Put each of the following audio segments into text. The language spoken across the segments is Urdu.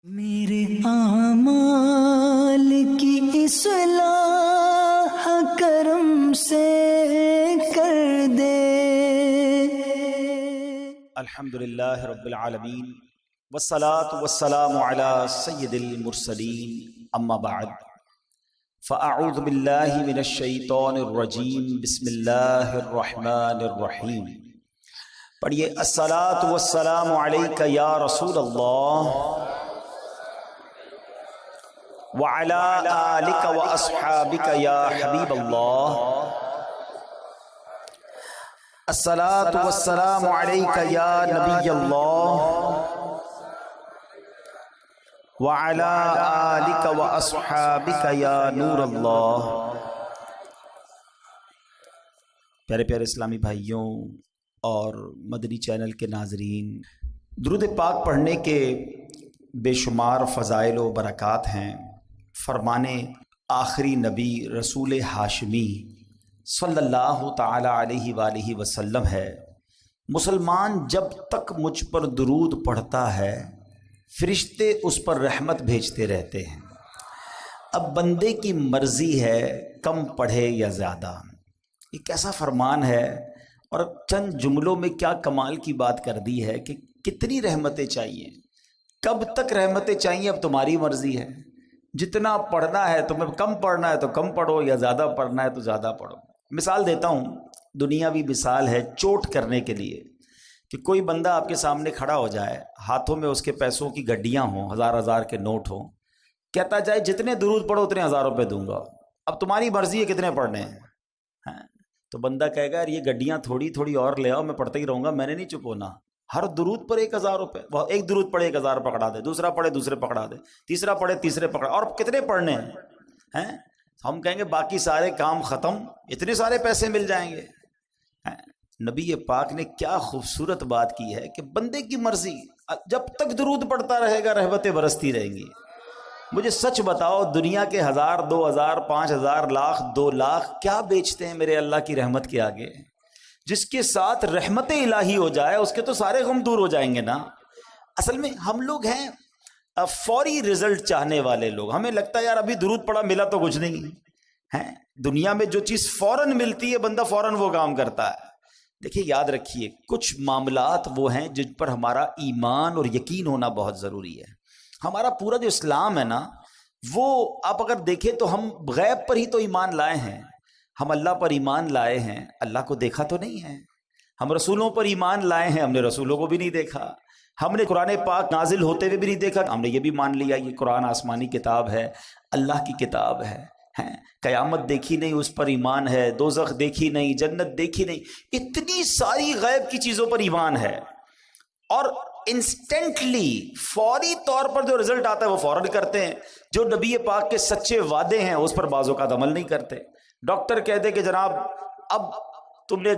میرے اعمال کی اصلاح کرم سے کر دے۔ الحمدللہ رب العالمین والصلاة والسلام علی سید المرسلین، اما بعد فاعوذ باللہ من الشیطان الرجیم، بسم اللہ الرحمن الرحیم۔ پڑھیے، الصلاة والسلام علیک یا رسول اللہ وعلی آلک واصحابک یا حبیب اللہ۔ الصلاة والسلام علیک یا نبی اللہ وعلی آلک واصحابک یا نور اللہ۔ پیارے پیارے اسلامی بھائیوں اور مدنی چینل کے ناظرین، درود پاک پڑھنے کے بے شمار فضائل و برکات ہیں۔ فرمانے آخری نبی رسول ہاشمی صلی اللہ تعالی علیہ وآلہ وسلم ہے، مسلمان جب تک مجھ پر درود پڑھتا ہے فرشتے اس پر رحمت بھیجتے رہتے ہیں۔ اب بندے کی مرضی ہے کم پڑھے یا زیادہ۔ یہ کیسا فرمان ہے، اور چند جملوں میں کیا کمال کی بات کر دی ہے کہ کتنی رحمتیں چاہیے، کب تک رحمتیں چاہیے، اب تمہاری مرضی ہے۔ جتنا پڑھنا ہے تمہیں کم پڑھنا ہے تو کم پڑھو، یا زیادہ پڑھنا ہے تو زیادہ پڑھو۔ مثال دیتا ہوں، دنیاوی مثال ہے چوٹ کرنے کے لیے، کہ کوئی بندہ آپ کے سامنے کھڑا ہو جائے، ہاتھوں میں اس کے پیسوں کی گڈیاں ہوں، ہزار ہزار کے نوٹ ہوں، کہتا جائے جتنے درود پڑھو اتنے 1000 روپے دوں گا، اب تمہاری مرضی ہے کتنے پڑھنے ہیں۔ تو بندہ کہے گا یار یہ گڈیاں تھوڑی تھوڑی اور لے آؤ، میں پڑھتا ہی رہوں گا، میں نے نہیں چپ ہونا۔ ہر درود پر 1000 روپے، وہ ایک درود پڑھے 1000 پکڑا دے، دوسرا پڑھے دوسرے پکڑا دے، تیسرا پڑھے تیسرے پکڑا، اور کتنے پڑھنے ہیں؟ ہم کہیں گے باقی سارے کام ختم، اتنے سارے پیسے مل جائیں گے۔ نبی پاک نے کیا خوبصورت بات کی ہے کہ بندے کی مرضی، جب تک درود پڑھتا رہے گا رحمتیں برستی رہیں گی۔ مجھے سچ بتاؤ، دنیا کے 1000 2000 5000 لاکھ 2 لاکھ کیا بیچتے ہیں میرے اللہ کی رحمت کے آگے؟ جس کے ساتھ رحمت الہی ہو جائے اس کے تو سارے غم دور ہو جائیں گے نا۔ اصل میں ہم لوگ ہیں فوری رزلٹ چاہنے والے لوگ، ہمیں لگتا ہے یار ابھی درود پڑھا ملا تو کچھ نہیں ہے۔ دنیا میں جو چیز فوراً ملتی ہے بندہ فوراً وہ کام کرتا ہے۔ دیکھیے، یاد رکھیے، کچھ معاملات وہ ہیں جن پر ہمارا ایمان اور یقین ہونا بہت ضروری ہے۔ ہمارا پورا جو اسلام ہے نا، وہ آپ اگر دیکھیں تو ہم غیب پر ہی تو ایمان لائے ہیں۔ ہم اللہ پر ایمان لائے ہیں، اللہ کو دیکھا تو نہیں ہے۔ ہم رسولوں پر ایمان لائے ہیں، ہم نے رسولوں کو بھی نہیں دیکھا۔ ہم نے قرآن پاک نازل ہوتے ہوئے بھی نہیں دیکھا، ہم نے یہ بھی مان لیا یہ قرآن آسمانی کتاب ہے، اللہ کی کتاب ہے۔ قیامت دیکھی نہیں، اس پر ایمان ہے۔ دوزخ دیکھی نہیں، جنت دیکھی نہیں، اتنی ساری غیب کی چیزوں پر ایمان ہے۔ اور انسٹنٹلی فوری طور پر جو رزلٹ آتا ہے وہ فوراً کرتے ہیں۔ جو نبی پاک کے سچے وعدے ہیں اس پر بعض اوقات عمل نہیں کرتے۔ ڈاکٹر کہتے کہ جناب اب تم نے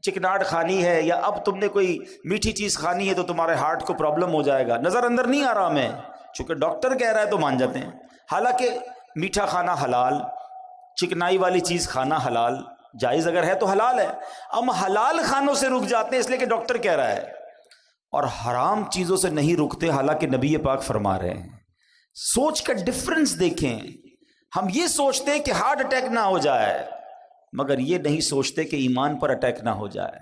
چکناٹ کھانی ہے، یا اب تم نے کوئی میٹھی چیز کھانی ہے تو تمہارے ہارٹ کو پرابلم ہو جائے گا، نظر اندر نہیں آ رہا ہمیں، چونکہ ڈاکٹر کہہ رہا ہے تو مان جاتے ہیں۔ حالانکہ میٹھا کھانا حلال، چکنائی والی چیز کھانا حلال، جائز اگر ہے تو حلال ہے۔ ہم حلال کھانوں سے رک جاتے ہیں اس لیے کہ ڈاکٹر کہہ رہا ہے، اور حرام چیزوں سے نہیں رکتے حالانکہ نبی پاک فرما رہے ہیں۔ سوچ کا ڈفرنس دیکھیں۔ ہم یہ سوچتے ہیں کہ ہارٹ اٹیک نہ ہو جائے، مگر یہ نہیں سوچتے کہ ایمان پر اٹیک نہ ہو جائے۔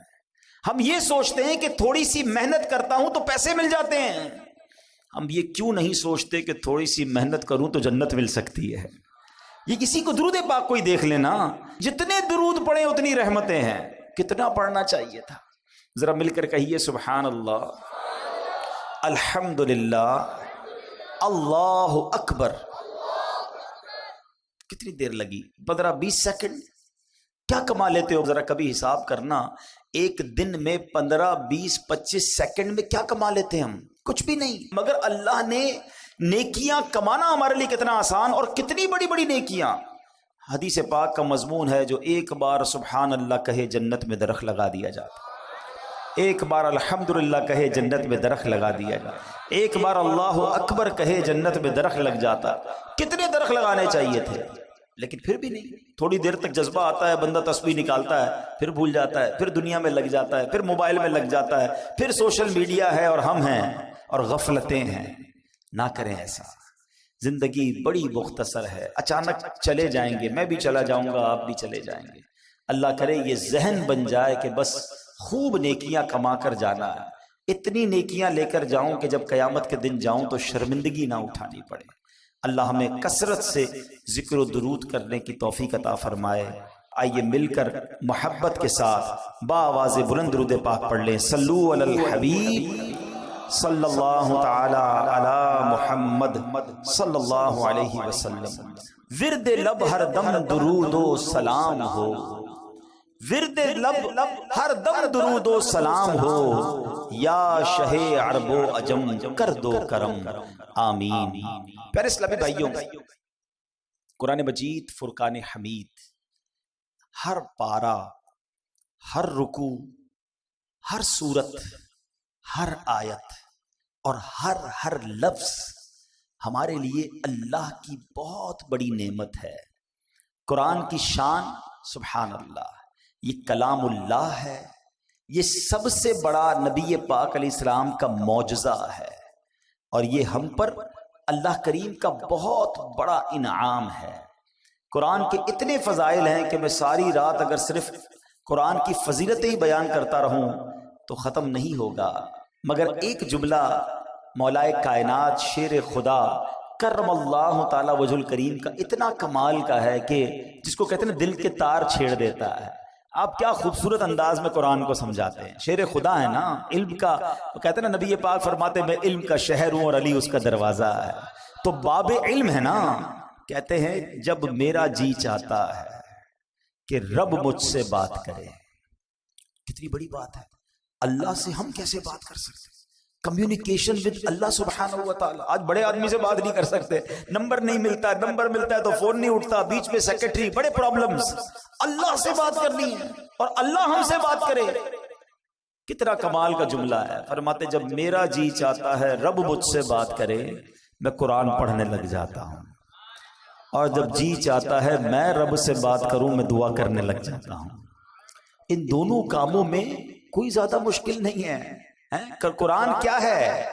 ہم یہ سوچتے ہیں کہ تھوڑی سی محنت کرتا ہوں تو پیسے مل جاتے ہیں، ہم یہ کیوں نہیں سوچتے کہ تھوڑی سی محنت کروں تو جنت مل سکتی ہے۔ یہ کسی کو درود پاک کوئی دیکھ لینا، جتنے درود پڑھیں اتنی رحمتیں ہیں۔ کتنا پڑھنا چاہیے تھا؟ ذرا مل کر کہیے سبحان اللہ، الحمدللہ، اللہ اکبر۔ کتنی دیر لگی؟ 15-20 سیکنڈ؟ کیا کما لیتے ہو؟ ذرا کبھی حساب کرنا، ایک دن میں 15-20-25 سیکنڈ میں کیا کما لیتے ہیں ہم؟ کچھ بھی نہیں۔ مگر اللہ نے نیکیاں کمانا ہمارے لیے کتنا آسان، اور کتنی بڑی بڑی نیکیاں۔ حدیث پاک کا مضمون ہے جو ایک بار سبحان اللہ کہے جنت میں درخت لگا دیا جاتا، ایک بار الحمدللہ کہے جنت میں درخت لگا دیا جاتا، ایک بار اللہ اکبر کہے جنت میں درخت لگ جاتا۔ کتنے درخت لگانے چاہیے تھے، لیکن پھر بھی نہیں۔ تھوڑی دیر تک جذبہ آتا ہے، بندہ تسبیح نکالتا ہے، پھر بھول جاتا ہے، پھر دنیا میں لگ جاتا ہے، پھر موبائل میں لگ جاتا ہے، پھر سوشل میڈیا ہے اور ہم ہیں اور غفلتیں ہیں۔ نہ کریں ایسا. زندگی بڑی مختصر ہے، اچانک چلے جائیں گے، میں بھی چلا جاؤں گا، آپ بھی چلے جائیں گے. اللہ کرے یہ ذہن بن جائے کہ بس خوب نیکیاں کما کر جانا ہے، اتنی نیکیاں لے کر جاؤں کہ جب قیامت کے دن جاؤں تو شرمندگی نہ اٹھانی پڑے. اللہ ہمیں کثرت سے ذکر و درود کرنے کی توفیق عطا فرمائے. آئیے مل کر محبت کے ساتھ بآواز بلند درود پاک پڑھ لیں. صلو علی الحبیب صلی اللہ تعالی علی محمد صلی اللہ علیہ وسلم. ورد لب ہر دم درود و سلام ہو، ورد لب ہر دم درود و سلام ہو، یا شہ عرب و عجم کر دو کرم آمین. پیارے اسلامی بھائیوں، قرآن مجید فرقان حمید ہر پارہ، ہر رکوع، ہر سورت، ہر آیت اور ہر لفظ ہمارے لیے اللہ کی بہت بڑی نعمت ہے. قرآن کی شان سبحان اللہ، یہ کلام اللہ ہے، یہ سب سے بڑا نبی پاک علیہ السلام کا معجزہ ہے، اور یہ ہم پر اللہ کریم کا بہت بڑا انعام ہے. قرآن کے اتنے فضائل ہیں کہ میں ساری رات اگر صرف قرآن کی فضیلتیں ہی بیان کرتا رہوں تو ختم نہیں ہوگا. مگر ایک جملہ مولائے کائنات شیر خدا کرم اللہ تعالی وجہ الکریم کا اتنا کمال کا ہے کہ جس کو کہتے ہیں دل کے تار چھیڑ دیتا ہے. آپ کیا خوبصورت انداز میں قرآن کو سمجھاتے ہیں. شیر خدا ہے نا، علم کا. کہتے ہیں نا نبی پاک فرماتے میں علم کا شہر ہوں اور علی اس کا دروازہ ہے. تو باب علم ہے نا. کہتے ہیں جب میرا جی چاہتا ہے کہ رب مجھ سے بات کرے. کتنی بڑی بات ہے. اللہ سے ہم کیسے بات کر سکتے؟ کمیونیکیشن ود اللہ سبحانہ و تعالی. آج بڑے آدمی سے بات نہیں کر سکتے، نمبر نہیں ملتا، نمبر ملتا ہے تو فون نہیں اٹھتا، بیچ میں سیکرٹری، بڑے پرابلمز. اللہ سے بات کرنی ہے اور اللہ ہم سے بات کرے. کتنا کمال کا جملہ ہے. فرماتے جب میرا جی چاہتا ہے رب مجھ سے بات کرے، میں قرآن پڑھنے لگ جاتا ہوں، اور جب جی چاہتا ہے میں رب سے بات کروں، میں دعا کرنے لگ جاتا ہوں. ان دونوں کاموں میں کوئی زیادہ مشکل نہیں ہے. قرآن کیا ہے؟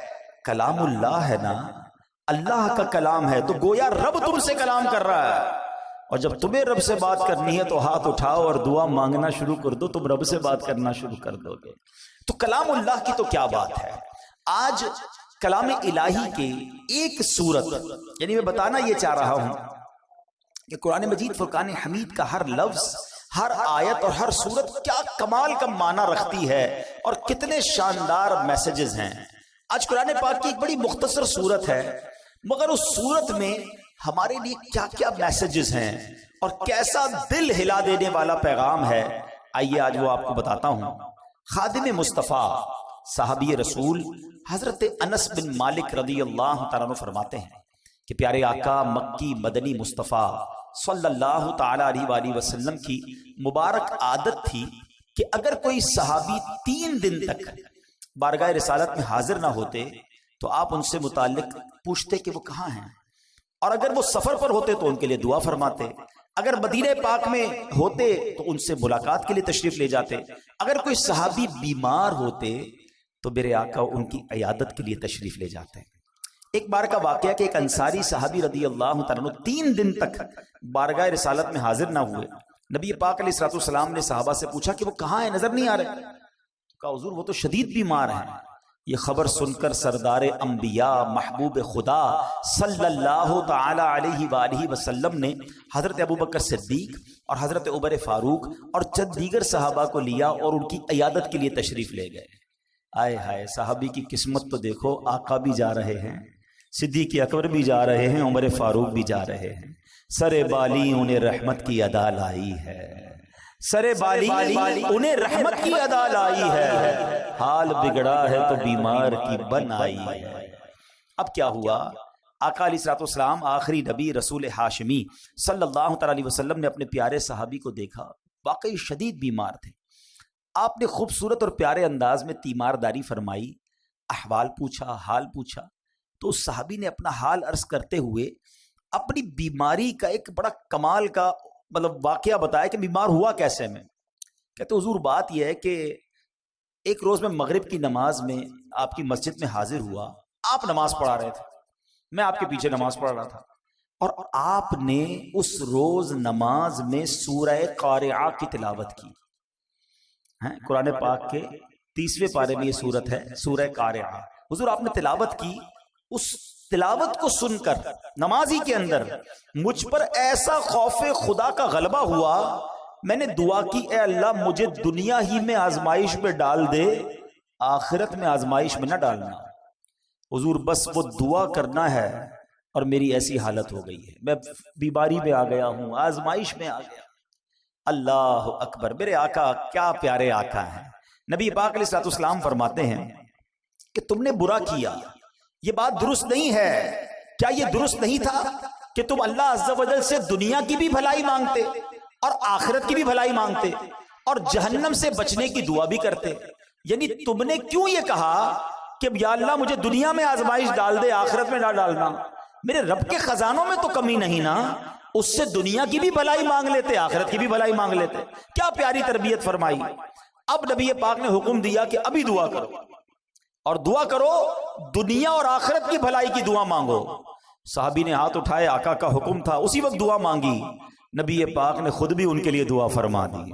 کلام اللہ ہے نا، اللہ کا کلام ہے، تو گویا رب تم سے کلام کر رہا ہے. اور جب تمہیں رب سے بات کرنی ہے تو ہاتھ اٹھاؤ اور دعا مانگنا شروع کر دو، تم رب سے بات کرنا شروع کر دو گے. تو کلام اللہ کی تو کیا بات ہے. آج کلام الہی کی ایک صورت، یعنی میں بتانا یہ چاہ رہا ہوں کہ قرآن مجید فرقان حمید کا ہر لفظ، ہر آیت اور ہر صورت کیا کمال کا معنی رکھتی ہے اور کتنے شاندار میسیجز ہیں. آج قرآن پاک کی ایک بڑی مختصر صورت ہے، مگر اس صورت میں ہمارے لیے کیا کیا میسیجز ہیں اور کیسا دل ہلا دینے والا پیغام ہے. آئیے آج وہ آپ کو بتاتا ہوں. خادم مصطفیٰ صحابی رسول حضرت انس بن مالک رضی اللہ تعالیٰ عنہ فرماتے ہیں کہ پیارے آقا مکی مدنی مصطفیٰ صلی اللہ تعالی علیہ وآلہ وسلم کی مبارک عادت تھی کہ اگر کوئی صحابی 3 دن تک بارگاہ رسالت میں حاضر نہ ہوتے تو آپ ان سے متعلق پوچھتے کہ وہ کہاں ہیں، اور اگر وہ سفر پر ہوتے تو ان کے لیے دعا فرماتے، اگر مدینہ پاک میں ہوتے تو ان سے ملاقات کے لیے تشریف لے جاتے، اگر کوئی صحابی بیمار ہوتے تو میرے آقا ان کی عیادت کے لیے تشریف لے جاتے. ایک بار کا واقعہ کہ ایک انصاری صحابی رضی اللہ تعالیٰ عنہ 3 دن تک بارگاہ رسالت میں حاضر نہ ہوئے. نبی پاک علیہ الصلوۃ والسلام نے صحابہ سے پوچھا کہ وہ کہاں ہیں، نظر نہیں آ رہے. کہا حضور وہ تو شدید بیمار ہیں. یہ خبر سن کر سردار انبیاء محبوب خدا صلی اللہ تعالی علیہ وآلہ وسلم نے حضرت ابوبکر صدیق اور حضرت عمر فاروق اور چند دیگر صحابہ کو لیا اور ان کی عیادت کے لیے تشریف لے گئے. آئے ہائے، صحابی کی قسمت تو دیکھو، آقا بھی جا رہے ہیں، صدیق اکبر بھی جا رہے ہیں، عمر فاروق بھی جا رہے ہیں. سر بالی انہیں رحمت کی ادا لائی ہے، سر بالی انہیں رحمت کی ادا لائی ہے، حال بگڑا ہے تو بیمار کی بن آئی ہے. اب کیا ہوا؟ آقا علیہ الصلوۃ والسلام آخری نبی رسول ہاشمی صلی اللہ تعالی علیہ وسلم نے اپنے پیارے صحابی کو دیکھا، واقعی شدید بیمار تھے. آپ نے خوبصورت اور پیارے انداز میں تیمارداری فرمائی، احوال پوچھا، حال پوچھا. تو اس صحابی نے اپنا حال عرض کرتے ہوئے اپنی بیماری کا ایک بڑا کمال کا واقعہ بتایا کہ بیمار ہوا کیسے میں. کہتے حضور بات یہ ہے کہ ایک روز میں مغرب کی نماز میں آپ کی مسجد میں حاضر ہوا، آپ نماز پڑھا رہے تھے. میں آپ کے پیچھے نماز پڑھ رہا تھا اور آپ نے اس روز نماز میں سورہ قارعہ کی تلاوت کی. قرآن پاک کے 30ویں پارے میں یہ سورت ہے سورہ قارعہ. حضور آپ نے تلاوت کی. اس تلاوت کو سن کر نمازی کے اندر مجھ پر ایسا خوف خدا کا غلبہ ہوا, میں نے دعا کی اے اللہ مجھے دنیا ہی میں آزمائش میں ڈال دے, آخرت میں آزمائش میں نہ ڈالنا. حضور بس وہ دعا کرنا ہے اور میری ایسی حالت ہو گئی ہے, میں بیماری میں آ گیا ہوں, آزمائش میں آ گیا. اللہ اکبر. میرے آقا کیا پیارے آقا ہیں. نبی پاک علیہ الصلوۃ والسلام فرماتے ہیں کہ تم نے برا کیا, یہ بات درست نہیں ہے. کیا یہ درست نہیں تھا کہ تم اللہ عز و جل سے دنیا کی بھی بھلائی مانگتے اور آخرت کی بھی بھلائی مانگتے اور جہنم سے بچنے کی دعا بھی کرتے؟ یعنی تم نے کیوں یہ کہا کہ یا اللہ مجھے دنیا میں آزمائش ڈال دے, آخرت میں نہ ڈالنا؟ میرے رب کے خزانوں میں تو کمی نہیں نا, اس سے دنیا کی بھی بھلائی مانگ لیتے, آخرت کی بھی بھلائی مانگ لیتے. کیا پیاری تربیت فرمائی. اب نبی پاک نے حکم دیا کہ ابھی دعا کرو اور دعا کرو دنیا اور آخرت کی بھلائی کی دعا مانگو. صحابی نے ہاتھ اٹھائے, آقا کا حکم تھا, اسی وقت دعا مانگی. نبی پاک نے خود بھی ان کے لیے دعا فرما دی.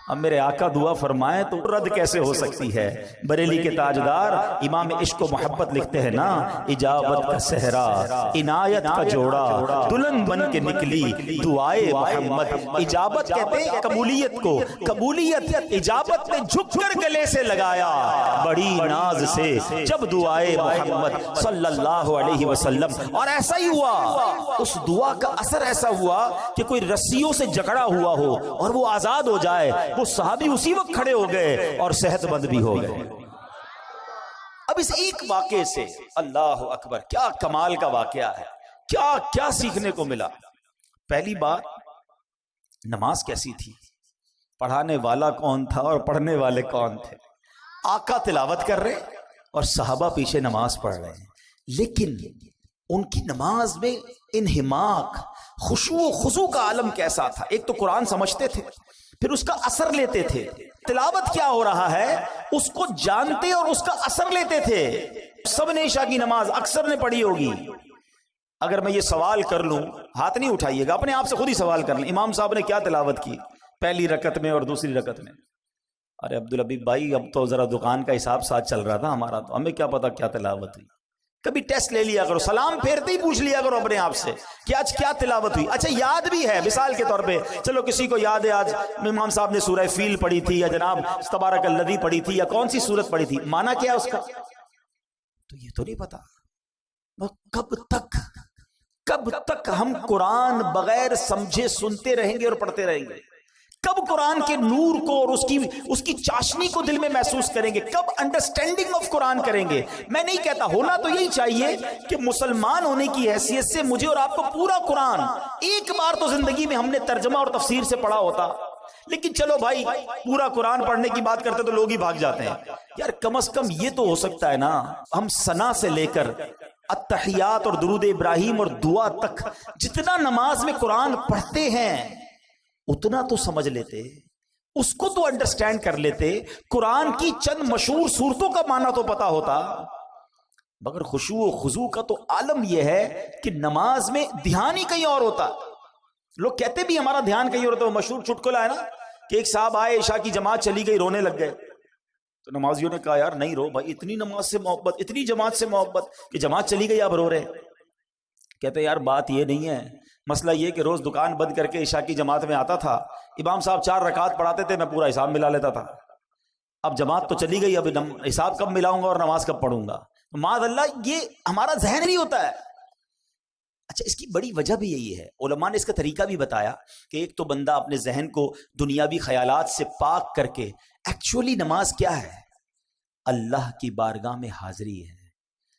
اب میرے آقا دعا فرمائے تو رد کیسے ہو سکتی ہے؟ بریلی کے تاجدار امام عشق و محبت لکھتے ہیں نا, اجابت کا صحرا عنایت کا جوڑا دلہن بن کے نکلی دعائے محمد. اجابت کہتے ہیں قبولیت کو, قبولیت اجابت نے جھک کر گلے سے لگایا بڑی ناز سے جب دعائے محمد صلی اللہ علیہ وسلم. اور ایسا ہی ہوا, اس دعا کا اثر ایسا ہوا کہ کوئی رسیوں سے جکڑا ہوا ہو اور وہ آزاد ہو جائے, وہ صحابی اسی وقت کھڑے ہو گئے اور صحت مند بھی ہو گئے. اب اس ایک واقعے سے اللہ اکبر کیا کمال کا واقعہ ہے, کیا کیا سیکھنے کو ملا. پہلی بات نماز کیسی تھی, پڑھانے والا کون تھا اور پڑھنے والے کون تھے. آقا تلاوت کر رہے اور صحابہ پیچھے نماز پڑھ رہے ہیں, لیکن ان کی نماز میں انہماک خشوع و خضوع کا عالم کیسا تھا. ایک تو قرآن سمجھتے تھے, پھر اس کا اثر لیتے تھے. تلاوت کیا ہو رہا ہے اس کو جانتے اور اس کا اثر لیتے تھے. سب نے عشاء کی نماز اکثر نے پڑھی ہوگی. اگر میں یہ سوال کر لوں, ہاتھ نہیں اٹھائیے گا, اپنے آپ سے خود ہی سوال کر لیں, امام صاحب نے کیا تلاوت کی پہلی رکعت میں اور دوسری رکعت میں؟ ارے عبدالحبیب بھائی اب تو ذرا دکان کا حساب ساتھ چل رہا تھا ہمارا, تو ہمیں کیا پتا کیا تلاوت ہوئی. کبھی ٹیسٹ لے لیا کرو, سلام پھیرتے ہی پوچھ لیا کرو اپنے آپ سے کہ آج کیا تلاوت ہوئی. اچھا یاد بھی ہے, مثال کے طور پہ چلو کسی کو یاد ہے آج امام صاحب نے سورہ فیل پڑھی تھی یا جناب تبارک الذی پڑھی تھی یا کون سی سورت پڑھی تھی, معنی کیا ہے اس کا؟ تو یہ تو نہیں پتا. کب تک ہم قرآن بغیر سمجھے سنتے رہیں گے اور پڑھتے رہیں گے؟ کب قرآن کے نور کو اور اس کی چاشنی کو دل میں محسوس کریں گے؟ کب انڈرسٹینڈنگ آف قرآن کریں گے؟ میں نہیں کہتا, ہونا تو یہی چاہیے کہ مسلمان ہونے کی حیثیت سے مجھے اور آپ کو پورا قرآن ایک بار تو زندگی میں ہم نے ترجمہ اور تفسیر سے پڑھا ہوتا. لیکن چلو بھائی پورا قرآن پڑھنے کی بات کرتے تو لوگ ہی بھاگ جاتے ہیں. یار کم از کم یہ تو ہو سکتا ہے نا, ہم ثنا سے لے کر التحیات اور درود ابراہیم اور دعا تک جتنا نماز میں قرآن پڑھتے ہیں اتنا تو سمجھ لیتے, اس کو تو انڈرسٹینڈ کر لیتے. قرآن کی چند مشہور صورتوں کا معنی تو پتا ہوتا. مگر خشوع و خضوع کا تو عالم یہ ہے کہ نماز میں دھیان ہی کہیں اور ہوتا. لوگ کہتے بھی ہمارا دھیان کہیں اور ہوتا. وہ مشہور چٹکلا ہے نا کہ ایک صاحب آئے, عشاء کی جماعت چلی گئی, رونے لگ گئے. تو نمازیوں نے کہا یار نہیں رو بھائی, اتنی نماز سے محبت, اتنی جماعت سے محبت کہ جماعت چلی گئی اب رو رہے. کہتے یار بات یہ نہیں ہے, مسئلہ یہ کہ روز دکان بند کر کے عشاء کی جماعت میں آتا تھا, امام صاحب 4 رکعات پڑھاتے تھے, میں پورا حساب ملا لیتا تھا. اب جماعت تو چلی گئی, اب حساب کب ملاؤں گا اور نماز کب پڑھوں گا؟ معاذ اللہ, یہ ہمارا ذہن نہیں ہوتا ہے. اچھا اس کی بڑی وجہ بھی یہی ہے, علماء نے اس کا طریقہ بھی بتایا کہ ایک تو بندہ اپنے ذہن کو دنیاوی خیالات سے پاک کر کے, ایکچولی نماز کیا ہے؟ اللہ کی بارگاہ میں حاضری ہے.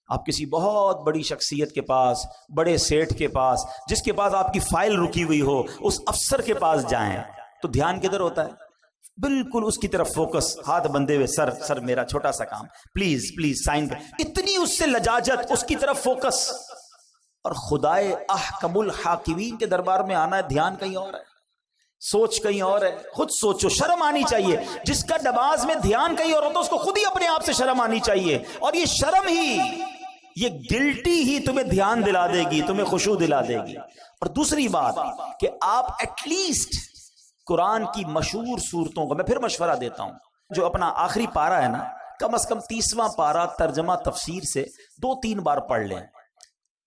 آپ کسی بہت بڑی شخصیت کے پاس, بڑے سیٹھ کے پاس, جس کے پاس آپ کی فائل رکی ہوئی ہو, اس افسر کے پاس جائیں تو دھیان کدھر ہوتا ہے؟ بالکل اس کی طرف فوکس, ہاتھ بندھے ہوئے, سر میرا چھوٹا سا کام, پلیز سائن. اتنی اس سے لجاجت, اس کی طرف فوکس. اور خدائے احکم الحاکمین کے دربار میں آنا ہے, دھیان کہیں اور ہے, سوچ کہیں اور ہے. خود سوچو, شرم آنی چاہیے. جس کا نماز میں دھیان کہیں اور ہوتا ہے اس کو خود ہی اپنے آپ سے شرم آنی چاہیے. اور یہ یہ گلٹی ہی تمہیں دھیان دلا دے گی، تمہیں خشوع دلا دے گی۔ اور دوسری بات کہ آپ ایٹ لیسٹ قرآن کی مشہور صورتوں کو، میں پھر مشورہ دیتا ہوں، جو اپنا آخری پارہ ہے نا، کم از کم 30واں پارہ ترجمہ تفسیر سے 2-3 بار پڑھ لیں۔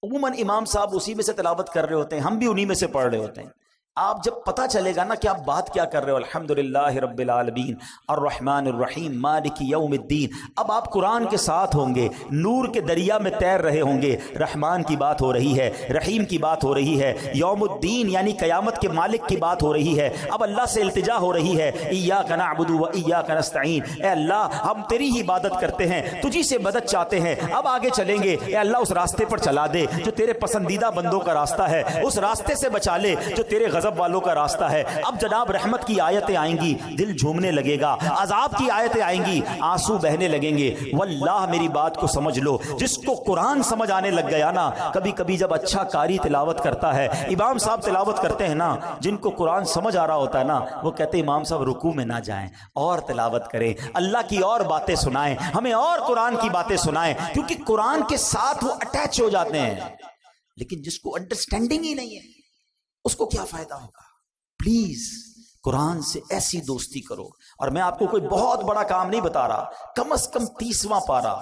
عموماً امام صاحب اسی میں سے تلاوت کر رہے ہوتے ہیں، ہم بھی انہی میں سے پڑھ رہے ہوتے ہیں۔ آپ جب پتہ چلے گا نا کہ آپ بات کیا کر رہے ہو، الحمدللہ رب العالمین الرحمن الرحیم مالک یوم الدین، اب آپ قرآن کے ساتھ ہوں گے، نور کے دریا میں تیر رہے ہوں گے، رحمان کی بات ہو رہی ہے، رحیم کی بات ہو رہی ہے، یوم الدین یعنی قیامت کے مالک کی بات ہو رہی ہے، اب اللہ سے التجا ہو رہی ہے، ایاک نعبد و ایاک نستعین، اے اللہ ہم تیری ہی عبادت کرتے ہیں، تجھی سے مدد چاہتے ہیں، اب آگے چلیں گے، اے اللہ اس راستے پر چلا دے جو تیرے پسندیدہ بندوں کا راستہ ہے، اس راستے سے بچا لے جو تیرے غضب والوں کا راستہ ہے۔ اب جناب رحمت کی آیتیں آئیں گی، دل جھومنے لگے گا، عذاب کی آیتیں آئیں گی، آنسو بہنے لگیں گے۔ واللہ میری بات کو سمجھ لو، جس کو قرآن سمجھ آنے لگ گیا نا، کبھی کبھی جب اچھا قاری تلاوت کرتا ہے، امام صاحب تلاوت کرتے ہیں نا، جن کو قرآن سمجھ آ رہا ہوتا ہے نا، وہ کہتے ہیں امام صاحب رکوع میں نہ جائیں، اور تلاوت کریں، اللہ کی اور باتیں سنائیں، ہمیں اور قرآن کی باتیں سنائیں، کیونکہ قرآن کے ساتھ وہ اٹیچ ہو جاتے ہیں۔ لیکن جس کو انڈرسٹینڈنگ ہی نہیں ہے، اس کو کیا فائدہ ہوگا؟ پلیز قرآن سے ایسی دوستی کرو۔ اور میں آپ کو کوئی بہت بڑا کام نہیں بتا رہا، کم از کم 30واں پارہ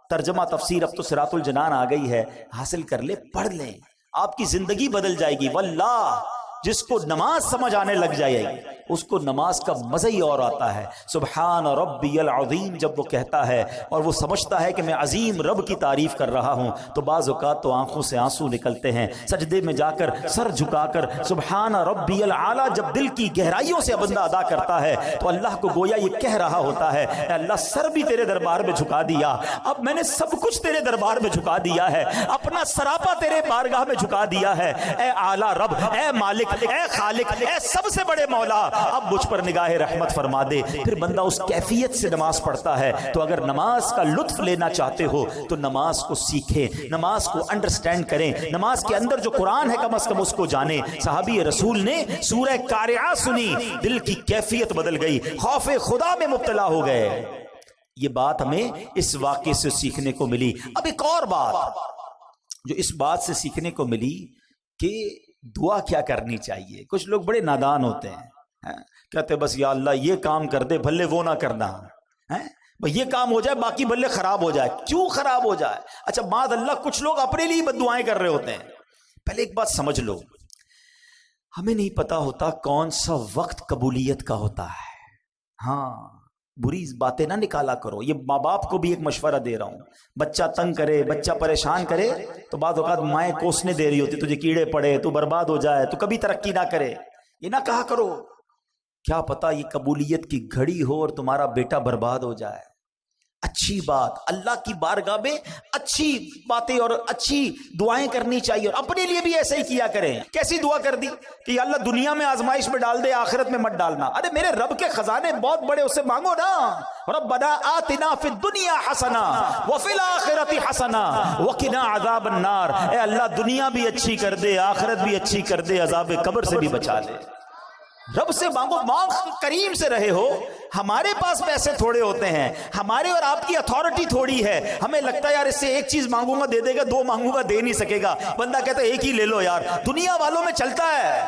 ترجمہ تفسیر، اب تو صراط الجنان آ گئی ہے، حاصل کر لے، پڑھ لیں، آپ کی زندگی بدل جائے گی۔ واللہ جس کو نماز سمجھ آنے لگ جائے گی، اس کو نماز کا مزہ ہی اور آتا ہے۔ سبحان ربی العظیم جب وہ کہتا ہے اور وہ سمجھتا ہے کہ میں عظیم رب کی تعریف کر رہا ہوں، تو بعض اوقات تو آنکھوں سے آنسو نکلتے ہیں، سجدے میں جا کر سر جھکا کر سبحان ربی العالی جب دل کی گہرائیوں سے بندہ ادا کرتا ہے، تو اللہ کو گویا یہ کہہ رہا ہوتا ہے، اے اللہ سر بھی تیرے دربار میں جھکا دیا، اب میں نے سب کچھ تیرے دربار میں جھکا دیا ہے، اپنا سراپا تیرے بارگاہ میں جھکا دیا ہے، اے اعلیٰ رب، اے مالک، اے خالق، اے سب سے بڑے مولا، اب مجھ پر نگاہ رحمت فرما دے۔ پھر بندہ اس کیفیت سے نماز پڑھتا ہے۔ تو اگر نماز کا لطف لینا چاہتے ہو تو نماز کو سیکھیں، نماز کو انڈرسٹینڈ کریں، نماز کے اندر جو قرآن ہے کم از کم اس کو جانیں۔ صحابی رسول نے سورہ قارعہ سنی، دل کی کیفیت بدل گئی، خوف خدا میں مبتلا ہو گئے۔ یہ بات ہمیں اس واقعے سے سیکھنے کو ملی۔ اب ایک اور بات جو اس بات سے سیکھنے کو ملی کہ دعا کیا کرنی چاہیے۔ کچھ لوگ بڑے نادان ہوتے ہیں، کہتے بس یا اللہ یہ کام کر دے بھلے وہ نہ کرنا، بھئی یہ کام ہو جائے باقی بھلے خراب ہو جائے۔ کیوں خراب ہو جائے؟ اچھا معاذ اللہ کچھ لوگ اپنے لیے بد دعائیں کر رہے ہوتے ہیں۔ پہلے ایک بات سمجھ لو، ہمیں نہیں پتا ہوتا کون سا وقت قبولیت کا ہوتا ہے۔ ہاں بری باتیں نہ نکالا کرو، یہ ماں باپ کو بھی ایک مشورہ دے رہا ہوں۔ بچہ تنگ کرے، بچہ پریشان کرے تو بعض اوقات مائیں کوسنے دے رہی ہوتی، تجھے کیڑے پڑے، تو برباد ہو جائے، تو کبھی ترقی نہ کرے، یہ نہ کہا کرو۔ کیا پتا یہ قبولیت کی گھڑی ہو اور تمہارا بیٹا برباد ہو جائے۔ اچھی بات، اللہ کی بارگاہ میں اچھی باتیں اور اچھی دعائیں کرنی چاہیے، اور اپنے لیے بھی ایسے ہی کیا کریں۔ کیسی دعا کر دی کہ یا اللہ دنیا میں آزمائش میں ڈال دے، آخرت میں مت ڈالنا۔ ارے میرے رب کے خزانے بہت بڑے، اس سے مانگو نا، ربنا آتنا فی الدنیا حسنہ وفی الآخرۃ حسنہ وقنا عذاب النار، اے اللہ دنیا بھی اچھی کر دے، آخرت بھی اچھی کر دے، عذاب قبر سے بھی بچا لے۔ رب سے مانگو، مانگ کریم سے رہے ہو۔ ہمارے پاس پیسے تھوڑے ہوتے ہیں، ہمارے اور آپ کی اتھارٹی تھوڑی ہے، ہمیں لگتا ہے یار اس سے ایک چیز مانگوں گا دے دے گا، 2 مانگوں گا دے نہیں سکے گا۔ بندہ کہتا ہے ایک ہی لے لو یار، دنیا والوں میں چلتا ہے۔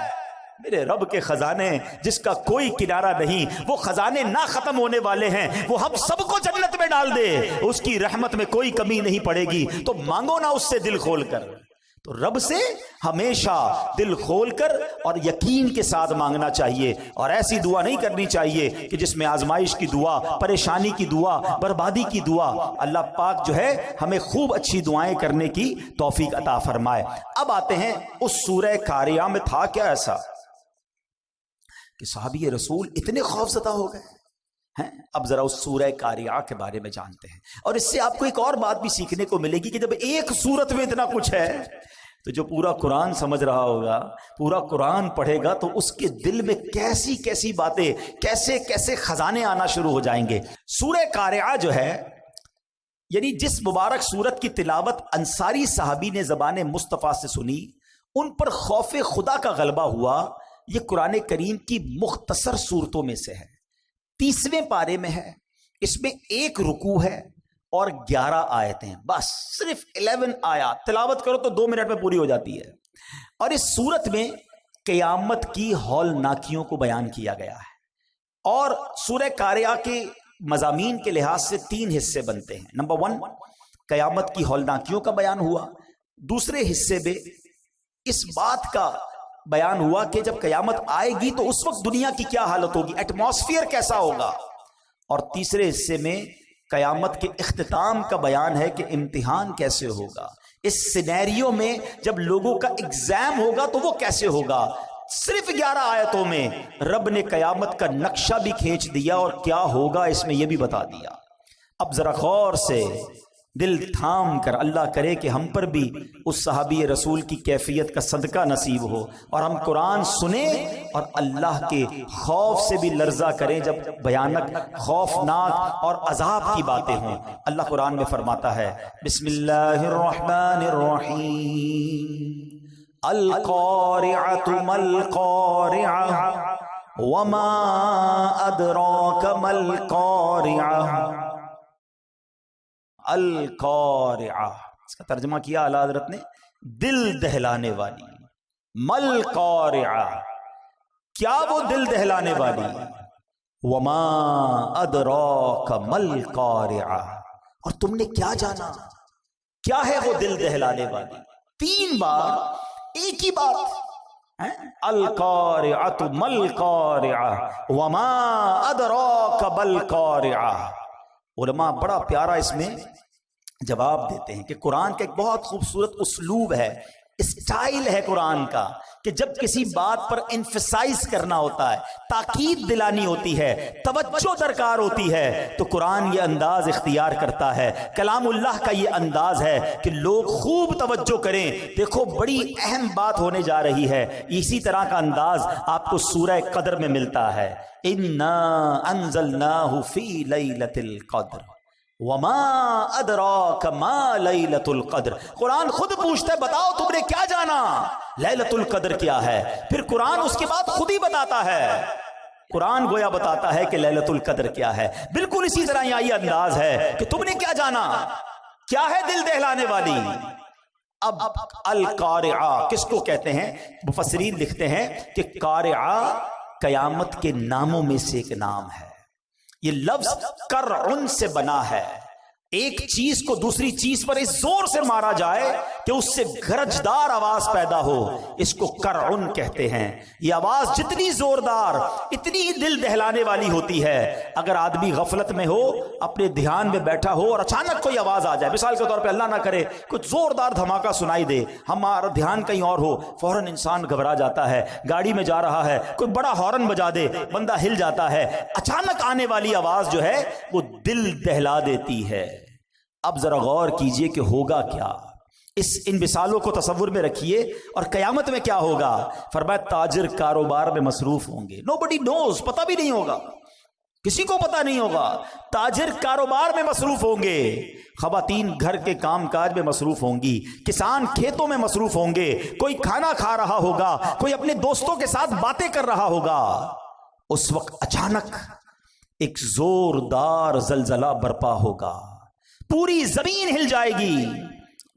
میرے رب کے خزانے جس کا کوئی کنارہ نہیں، وہ خزانے نہ ختم ہونے والے ہیں، وہ ہم سب کو جنت میں ڈال دے، اس کی رحمت میں کوئی کمی نہیں پڑے گی۔ تو مانگو نا اس سے دل کھول کر۔ تو رب سے ہمیشہ دل کھول کر اور یقین کے ساتھ مانگنا چاہیے، اور ایسی دعا نہیں کرنی چاہیے کہ جس میں آزمائش کی دعا، پریشانی کی دعا، بربادی کی دعا۔ اللہ پاک جو ہے ہمیں خوب اچھی دعائیں کرنے کی توفیق عطا فرمائے۔ اب آتے ہیں اس سورہ قارعہ میں تھا کیا ایسا کہ صحابی رسول اتنے خوف زدہ ہو گئے۔ اب ذرا اس سورہ قارعہ کے بارے میں جانتے ہیں، اور اس سے آپ کو ایک اور بات بھی سیکھنے کو ملے گی کہ جب ایک سورت میں اتنا کچھ ہے تو جو پورا قرآن سمجھ رہا ہوگا، پورا قرآن پڑھے گا، تو اس کے دل میں کیسی کیسی باتیں، کیسے کیسے خزانے آنا شروع ہو جائیں گے۔ سورہ قارعہ جو ہے، یعنی جس مبارک سورت کی تلاوت انصاری صحابی نے زبان مصطفیٰ سے سنی، ان پر خوف خدا کا غلبہ ہوا۔ یہ قرآن کریم کی مختصر صورتوں میں سے ہے، 30ویں پارے میں ہے، اس میں 1 رکوع ہے اور 11 آیتیں، بس صرف 11 آیات تلاوت کرو تو 2 منٹ میں پوری ہو جاتی ہے. اور اس سورت میں قیامت کی ہولناکیوں کو بیان کیا گیا ہے. اور سورہ قاریہ کے مضامین کے لحاظ سے 3 حصے بنتے ہیں. نمبر 1 قیامت کی ہولناکیوں کا بیان ہوا. دوسرے حصے میں اس بات کا بیان ہوا کہ جب قیامت آئے گی تو اس وقت دنیا کی کیا حالت ہوگی، ایٹماسفیئر کیسا ہوگا. اور تیسرے حصے میں قیامت کے اختتام کا بیان ہے کہ امتحان کیسے ہوگا. اس سینیریو میں جب لوگوں کا ایگزام ہوگا تو وہ کیسے ہوگا. صرف 11 آیتوں میں رب نے قیامت کا نقشہ بھی کھینچ دیا اور کیا ہوگا اس میں یہ بھی بتا دیا. اب ذرا غور سے دل تھام کر، اللہ کرے کہ ہم پر بھی اس صحابی رسول کی کیفیت کا صدقہ نصیب ہو اور ہم قرآن سنیں اور اللہ کے خوف سے بھی لرزہ کریں جب بھیانک، خوفناک اور عذاب کی باتیں ہوں. اللہ قرآن میں فرماتا ہے بسم اللہ الرحمن الرحیم القارعۃ ما القارعۃ وما ادراک ما القارعۃ. القارعہ اس کا ترجمہ کیا اعلیٰ حضرت نے دل دہلانے والی. مل قارعہ کیا وہ دل دہلانے والی. وما ادراک مل قارعہ اور تم نے کیا جانا کیا ہے وہ دل دہلانے والی. 3 بار ایک ہی بات. القارعۃ مل قارعہ وما ادراک مل قارعہ. علماء بڑا پیارا اس میں جواب دیتے ہیں کہ قرآن کا ایک بہت خوبصورت اسلوب ہے، اسٹائل ہے قرآن کا کہ جب کسی بات پر انفسائز کرنا ہوتا ہے، تاکید دلانی ہوتی ہے، توجہ درکار ہوتی ہے، تو قرآن یہ انداز اختیار کرتا ہے. کلام اللہ کا یہ انداز ہے کہ لوگ خوب توجہ کریں. دیکھو بڑی اہم بات ہونے جا رہی ہے. اسی طرح کا انداز آپ کو سورہ قدر میں ملتا ہے. اِنَّا أَنزَلْنَاهُ فِي لَيْلَةِ الْقَدْرِ وما ادراک ما لیلۃ القدر. قرآن خود پوچھتا ہے بتاؤ تم نے کیا جانا لیلۃ القدر کیا ہے. پھر قرآن اس کے بعد خود ہی بتاتا ہے. قرآن گویا بتاتا ہے کہ لیلۃ القدر کیا ہے. بالکل اسی طرح یہاں یہ انداز ہے کہ تم نے کیا جانا کیا ہے دل دہلانے والی. اب القارعہ کس کو کہتے ہیں؟ مفسرین لکھتے ہیں کہ قارعہ قیامت کے ناموں میں سے ایک نام ہے. یہ لفظ کرعن سے بنا ہے. ایک چیز کو دوسری چیز پر اس زور سے مارا جائے کہ اس سے گرجدار آواز پیدا ہو، اس کو کرعن کہتے ہیں. یہ آواز جتنی زوردار اتنی ہی دل دہلانے والی ہوتی ہے. اگر آدمی غفلت میں ہو، اپنے دھیان میں بیٹھا ہو اور اچانک کوئی آواز آ جائے، مثال کے طور پہ اللہ نہ کرے کچھ زوردار دھماکہ سنائی دے، ہمارا دھیان کہیں اور ہو، فوراً انسان گھبرا جاتا ہے. گاڑی میں جا رہا ہے، کوئی بڑا ہارن بجا دے، بندہ ہل جاتا ہے. اچانک آنے والی آواز جو ہے وہ دل دہلا دیتی ہے. اب ذرا غور کیجئے کہ ہوگا کیا. ان مثالوں کو تصور میں رکھیے اور قیامت میں کیا ہوگا. فرمایا تاجر کاروبار میں مصروف ہوں گے. nobody knows، پتہ بھی نہیں ہوگا، کسی کو پتہ نہیں ہوگا. تاجر کاروبار میں مصروف ہوں گے، خواتین گھر کے کام کاج میں مصروف ہوں گی، کسان کھیتوں میں مصروف ہوں گے، کوئی کھانا کھا رہا ہوگا، کوئی اپنے دوستوں کے ساتھ باتیں کر رہا ہوگا. اس وقت اچانک ایک زوردار زلزلہ برپا ہوگا. پوری زمین ہل جائے گی،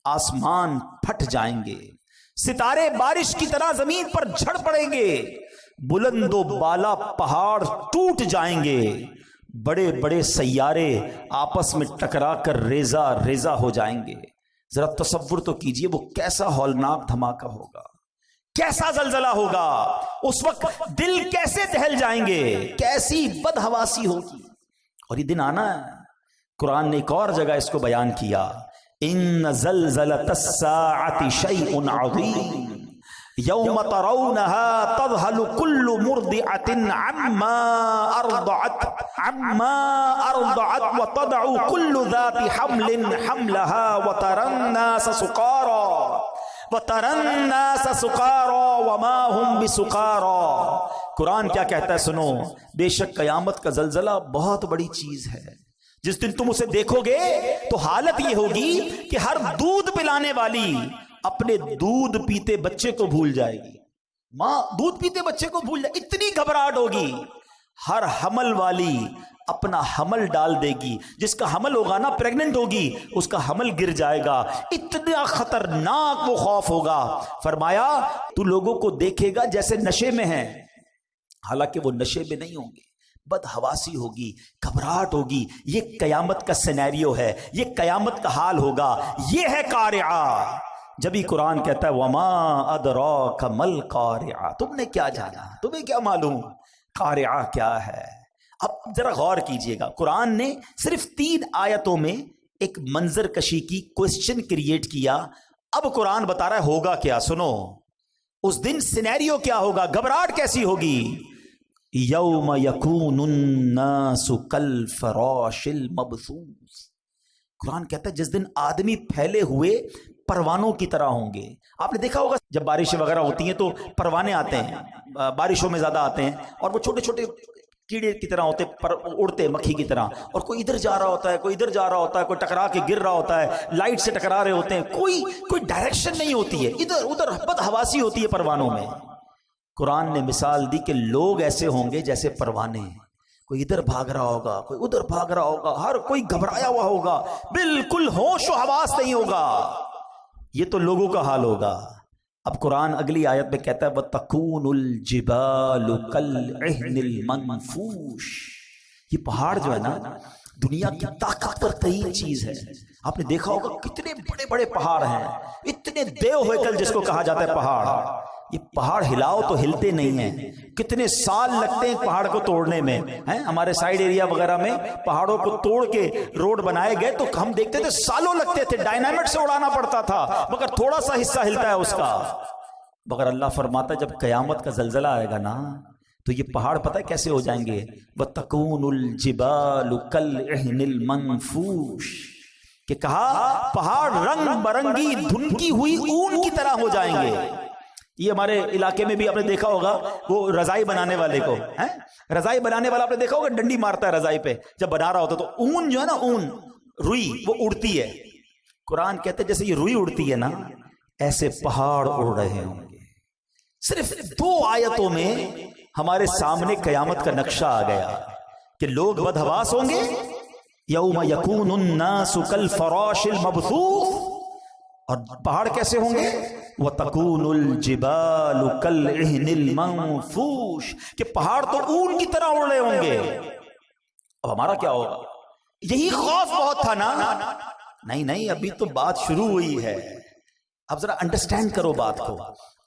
آسمان پھٹ جائیں گے، ستارے بارش کی طرح زمین پر جھڑ پڑیں گے، بلند و بالا پہاڑ ٹوٹ جائیں گے، بڑے بڑے سیارے آپس میں ٹکرا کر ریزہ ریزہ ہو جائیں گے. ذرا تصور تو کیجئے وہ کیسا ہولناک دھماکہ ہوگا، کیسا زلزلہ ہوگا. اس وقت دل کیسے دہل جائیں گے، کیسی بدحواسی ہوگی. اور یہ دن آنا ہے. قرآن نے ایک اور جگہ اس کو بیان کیا، ان زلزلۃ الساعۃ شیء عظیم یوم ترونها تذہل کل مرضعۃ عما ارضعت وتضع کل ذات حمل حملها وترى الناس سکارى وما هم بسکارى. قرآن کیا کہتا ہے سنو، بے شک قیامت کا زلزلہ بہت بڑی چیز ہے. جس دن تم اسے دیکھو گے تو حالت یہ ہوگی کہ ہر دودھ پلانے والی اپنے دودھ پیتے بچے کو بھول جائے گی. ماں دودھ پیتے بچے کو بھول جائے، اتنی گھبراہٹ ہوگی. ہر حمل والی اپنا حمل ڈال دے گی، جس کا حمل ہوگا نا پریگننٹ ہوگی، اس کا حمل گر جائے گا، اتنا خطرناک وہ خوف ہوگا۔ فرمایا تو لوگوں کو دیکھے گا جیسے نشے میں ہیں، حالانکہ وہ نشے میں نہیں ہوں گے، بدحواسی ہوگی، گھبراہٹ ہوگی۔ یہ قیامت کا سینیریو ہے، یہ قیامت کا حال ہوگا، یہ ہے قارعہ۔ جبھی قرآن کہتا ہے وما ادراک مل قارعہ، تم نے کیا جانا، تمہیں کیا معلوم قارعہ کیا ہے۔ اب ذرا غور کیجئے گا، قرآن نے صرف 3 آیتوں میں ایک منظر کشی کی کوسچن کریٹ کیا۔ اب قرآن بتا رہا ہے ہوگا کیا، سنو اس دن سینیریو کیا ہوگا، گھبراہٹ کیسی ہوگی۔ یوم یکون الناس کالفراش المبثوث، قرآن کہتا ہے جس دن آدمی پھیلے ہوئے پروانوں کی طرح ہوں گے۔ آپ نے دیکھا ہوگا جب بارشیں وغیرہ ہوتی ہیں تو پروانے آتے ہیں، بارشوں میں زیادہ آتے ہیں، اور وہ چھوٹے چھوٹے کیڑے کی طرح ہوتے پر اڑتے مکھی کی طرح، اور کوئی ادھر جا رہا ہوتا ہے، کوئی ادھر جا رہا ہوتا ہے، کوئی ٹکرا کے گر رہا ہوتا ہے، لائٹ سے ٹکرا رہے ہوتے ہیں، کوئی ڈائریکشن نہیں ہوتی ہے، ادھر ادھر بدحواسی ہوتی ہے پروانوں میں۔ قرآن نے مثال دی کہ لوگ ایسے ہوں گے جیسے پروانے، کوئی ادھر بھاگ رہا ہوگا، کوئی ادھر بھاگ رہا ہوگا، ہر کوئی گھبرایا ہوا ہوگا، بالکل ہوش و حواس نہیں ہوگا۔ یہ تو لوگوں کا حال ہوگا۔ اب قرآن اگلی آیت میں کہتا ہے وَتَكُونُ الْجِبَالُ كَالْعِهْنِ الْمَنْفُوشِ، یہ پہاڑ جو ہے نا دنیا کی طاقتور ترین چیز ہے۔ آپ نے دیکھا ہوگا کتنے بڑے بڑے پہاڑ ہیں، اتنے دیو ہیکل جس کو کہا جاتا ہے پہاڑ، یہ پہاڑ ہلاؤ تو ہلتے نہیں ہیں، کتنے سال لگتے ہیں پہاڑ کو توڑنے میں۔ ہمارے سائیڈ ایریا وغیرہ میں پہاڑوں کو توڑ کے روڈ بنائے گئے تو ہم دیکھتے تھے سالوں لگتے تھے، ڈائنامٹ سے اڑانا پڑتا تھا، مگر تھوڑا سا حصہ ہلتا ہے اس کا۔ مگر اللہ فرماتا ہے جب قیامت کا زلزلہ آئے گا نا تو یہ پہاڑ پتہ ہے کیسے ہو جائیں گے، وَتَكُونُ الْجِبَالُ كَالْعِهْنِ الْمَنْفُوشِ، کہ کہا پہاڑ رنگ برنگی دھنکی ہوئی اون کی طرح ہو جائیں گے۔ یہ ہمارے علاقے میں بھی آپ نے دیکھا ہوگا، وہ رضائی بنانے والے کو، رضائی بنانے والا آپ نے دیکھا ہوگا ڈنڈی مارتا ہے رضائی پہ جب بنا رہا ہوتا، تو اون جو ہے نا، اون روئی وہ اڑتی ہے۔ قرآن کہتے ہیں جیسے یہ روئی اڑتی ہے نا، ایسے پہاڑ اڑ رہے ہوں گے۔ صرف 2 آیتوں میں ہمارے سامنے قیامت کا نقشہ آ گیا کہ لوگ بدحواس ہوں گے، یوم یکون الناس کالفراش المبثوث، اور پہاڑ کیسے ہوں گے، وَتَكُونُ الْجِبَالُ كَالْعِهْنِ الْمَنْفُوشِ، کہ پہاڑ تو اون کی طرح اڑ رہے ہوں گے۔ اب ہمارا کیا ہوگا؟ یہی خوف بہت تھا نا؟ نہیں ابھی تو بات شروع ہوئی ہے۔ اب ذرا انڈرسٹینڈ کرو بات کو۔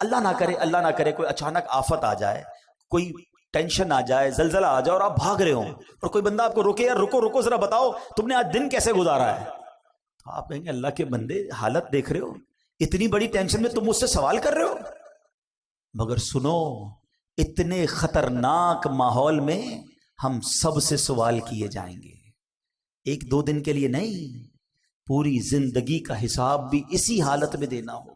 اللہ نہ کرے کوئی اچانک آفت آ جائے، کوئی ٹینشن آ جائے، زلزلہ آ جائے اور آپ بھاگ رہے ہوں، اور کوئی بندہ آپ کو روکے، یار رکو ذرا بتاؤ تم نے آج دن کیسے گزارا ہے، تو آپ کہیں گے اللہ کے بندے حالت دیکھ رہے ہو، اتنی بڑی ٹینشن میں تم مجھ سے سوال کر رہے ہو۔ مگر سنو، اتنے خطرناک ماحول میں ہم سب سے سوال کیے جائیں گے، 1-2 دن کے لیے نہیں، پوری زندگی کا حساب بھی اسی حالت میں دینا ہوگا۔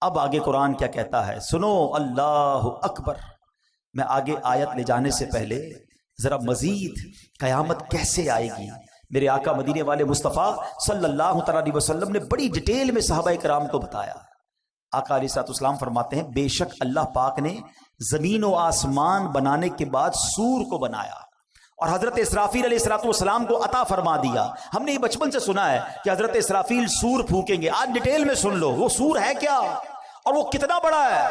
اب آگے قرآن کیا کہتا ہے، سنو، اللہ اکبر۔ میں آگے آیت لے جانے سے پہلے ذرا مزید قیامت کیسے آئے گی، میرے آقا مدینے والے مصطفیٰ صلی اللہ علیہ وسلم نے بڑی ڈیٹیل میں صحابہ کرام کو بتایا۔ آقا علیہ الصلوۃ والسلام فرماتے ہیں بے شک اللہ پاک نے زمین و آسمان بنانے کے بعد سور کو بنایا اور حضرت اسرافیل علیہ الصلوۃ والسلام کو عطا فرما دیا۔ ہم نے یہ بچپن سے سنا ہے کہ حضرت اسرافیل سور پھونکیں گے، آج ڈیٹیل میں سن لو وہ سور ہے کیا اور وہ کتنا بڑا ہے۔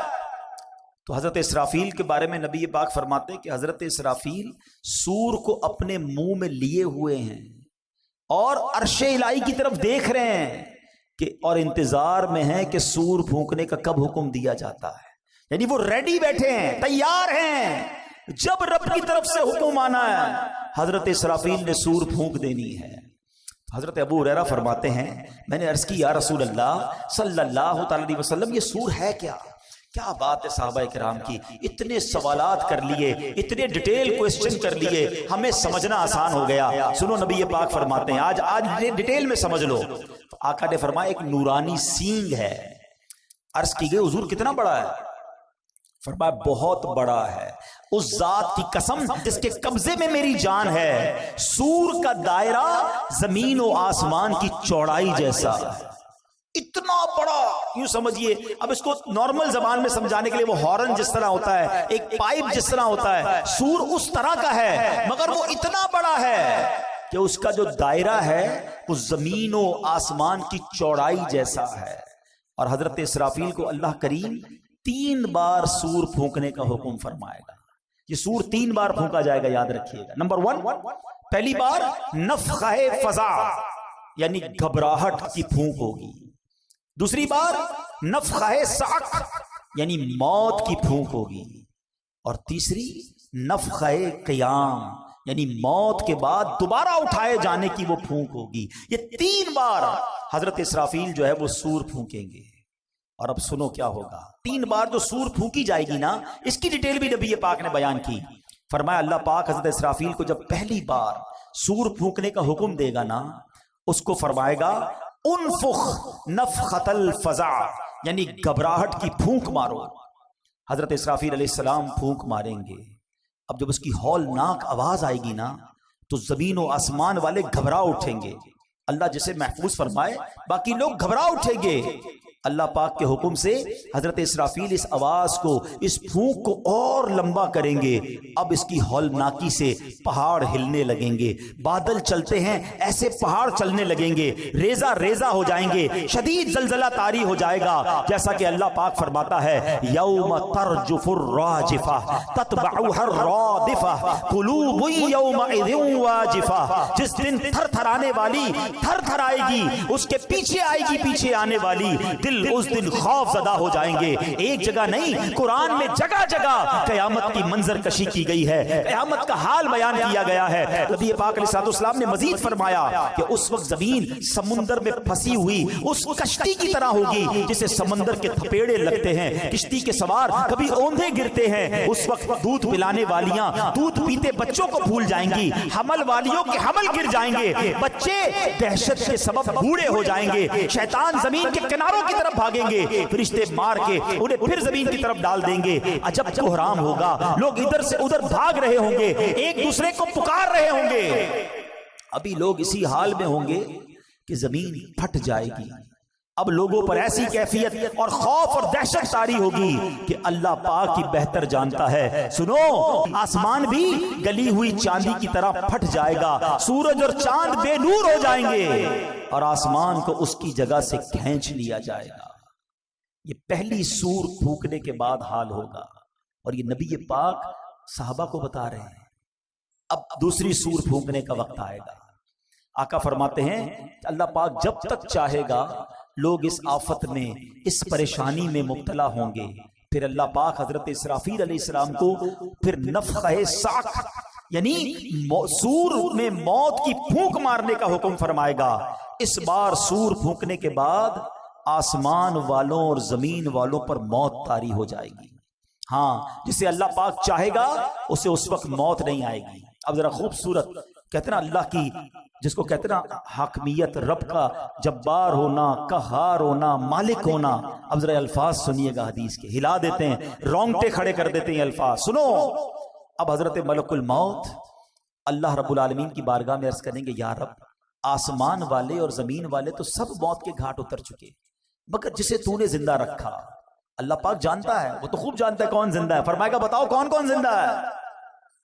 تو حضرت اسرافیل کے بارے میں نبی پاک فرماتے ہیں کہ حضرت اسرافیل سور کو اپنے منہ میں لیے ہوئے ہیں اور عرش الہی کی طرف دیکھ رہے ہیں کہ اور انتظار میں ہیں کہ سور پھونکنے کا کب حکم دیا جاتا ہے، یعنی وہ ریڈی بیٹھے ہیں، تیار ہیں، جب رب کی طرف سے حکم آنا ہے حضرت اسرافیل نے سور پھونک دینی ہے۔ حضرت ابو ہریرہ فرماتے ہیں میں نے عرض کی یا رسول اللہ صلی اللہ علیہ وسلم یہ سور ہے کیا؟ کیا بات ہے صحابہ کرام کی، اتنے سوالات کر لیے، اتنے ڈیٹیل کوئسچن کر لیے، ہمیں سمجھنا آسان ہو گیا۔ سنو نبی پاک فرماتے ہیں آج ڈیٹیل میں سمجھ لو۔ آقا نے فرمایا ایک نورانی سینگ ہے۔ عرض کی گئی حضور کتنا بڑا ہے؟ فرمایا بہت بڑا ہے، اس ذات کی قسم جس کے قبضے میں میری جان ہے، سور کا دائرہ زمین و آسمان کی چوڑائی جیسا ہے، اتنا بڑا، یوں سمجھیے، اب اس کو نارمل زبان میں سمجھانے کے لیے وہ ہارن جس طرح ہوتا ہے، ایک پائپ جس طرح ہوتا ہے، سور اس طرح کا ہے، مگر وہ اتنا بڑا ہے کہ اس کا جو دائرہ ہے وہ زمین و آسمان کی چوڑائی جیسا ہے۔ اور حضرت اسرافیل کو اللہ کریم 3 بار سور پھونکنے کا حکم فرمائے گا۔ یہ سور 3 بار پھونکا جائے گا، یاد رکھیے گا۔ نمبر 1، پہلی بار نفخہ فزع یعنی گھبراہٹ کی پھونک ہوگی۔ دوسری بار نفخہ صعق یعنی موت کی پھونک ہوگی، اور تیسری نفخہ قیام یعنی موت کے بعد دوبارہ اٹھائے جانے کی وہ پھونک ہوگی۔ یہ 3 بار حضرت اسرافیل جو ہے وہ سور پھونکیں گے۔ اور اب سنو کیا ہوگا۔ 3 بار جو سور پھونکی جائے گی نا، اس کی ڈیٹیل بھی نبی پاک نے بیان کی۔ فرمایا اللہ پاک حضرت اسرافیل کو جب پہلی بار سور پھونکنے کا حکم دے گا نا، اس کو فرمائے گا انفخ نفخۃ الفزع یعنی گھبراہٹ کی پھونک مارو۔ حضرت اسرافیل علیہ السلام پھونک ماریں گے۔ اب جب اس کی ہولناک آواز آئے گی نا تو زمین و آسمان والے گھبرا اٹھیں گے۔ اللہ جسے محفوظ فرمائے، باقی لوگ گھبرا اٹھیں گے۔ اللہ پاک کے حکم سے حضرت اسرافیل اس آواز کو، اس پھونک کو اور لمبا کریں گے۔ اب اس کی ہولناکی سے پہاڑ ہلنے لگیں گے، بادل چلتے ہیں ایسے پہاڑ چلنے لگیں گے، ریزہ ریزہ ہو جائیں گے، شدید زلزلہ طاری ہو جائے گا، جیسا کہ اللہ پاک فرماتا ہے یوم ترجف الراجفہ تتبعها الرادفہ قلوب یومئذ واجفہ، جس دن تھر تھرانے والی تھر تھرائے گی، اس کے پیچھے آئے گی پیچھے آنے والی، دل اس دن خوف زدہ ہو جائیں گے۔ ایک جگہ نہیں، قرآن میں جگہ جگہ قیامت کی منظر کشی کی گئی ہے، قیامت کا حال بیان کیا گیا ہے۔ نبی پاک علیہ السلام نے مزید فرمایا کہ اس وقت زمین سمندر میں پھنسی ہوئی اس کشتی کی طرح ہوگی جسے سمندر کے تھپیڑے لگتے ہیں، کشتی کے سوار کبھی اوندھے گرتے ہیں۔ اس وقت دودھ پلانے والیاں دودھ پیتے بچوں کو بھول جائیں گی، حمل والیوں کے حمل گر جائیں گے، بچے دہشت کے سبب بوڑھے ہو جائیں گے، شیطان زمین کے کناروں کی طرف بھاگیں گے، فرشتے مار کے انہیں پھر زمین کی طرف ڈال دیں گے۔ عجب کوہرام ہوگا، لوگ ادھر سے ادھر بھاگ رہے ہوں گے، ایک دوسرے کو پکار رہے ہوں گے۔ ابھی لوگ اسی حال میں ہوں گے کہ زمین پھٹ جائے گی۔ اب لوگوں پر ایسی کیفیت اور خوف اور دہشت طاری ہوگی کہ اللہ پاک ہی بہتر جانتا ہے۔ سنو، آسمان بھی گلی ہوئی چاندی کی طرح پھٹ جائے گا، سورج اور چاند بے نور ہو جائیں گے، اور آسمان کو اس کی جگہ سے کھینچ لیا جائے گا۔ یہ پہلی سور پھونکنے کے بعد حال ہوگا، اور یہ نبی پاک صحابہ کو بتا رہے ہیں۔ اب دوسری سور پھونکنے کا وقت آئے گا۔ آقا فرماتے ہیں کہ اللہ پاک جب تک چاہے گا لوگ اس آفت میں، اس پریشانی میں مبتلا ہوں گے، پھر اللہ پاک حضرت اسرافیل علیہ السلام کو پھر نفخہ صعق یعنی سور میں موت کی پھونک مارنے کا حکم فرمائے گا۔ اس بار سور پھونکنے کے بعد آسمان والوں اور زمین والوں پر موت طاری ہو جائے گی۔ ہاں، جسے اللہ پاک چاہے گا اسے اس وقت موت نہیں آئے گی۔ اب ذرا خوبصورت کہتے نا اللہ کی، جس کو کہتے نا حاکمیت، رب کا جبار ہونا، قہار ہونا، مالک ہونا۔ اب ذرا الفاظ سنیے گا حدیث کے، ہلا دیتے ہیں، رونگٹے کھڑے کر دیتے ہیں الفاظ۔ سنو، اب حضرت ملک الموت اللہ رب العالمین کی بارگاہ میں عرض کریں گے یا رب، آسمان والے اور زمین والے تو سب موت کے گھاٹ اتر چکے، مگر جسے تو نے زندہ رکھا، اللہ پاک جانتا ہے، وہ تو خوب جانتا ہے کون زندہ ہے۔ فرمائے گا بتاؤ کون کون زندہ ہے؟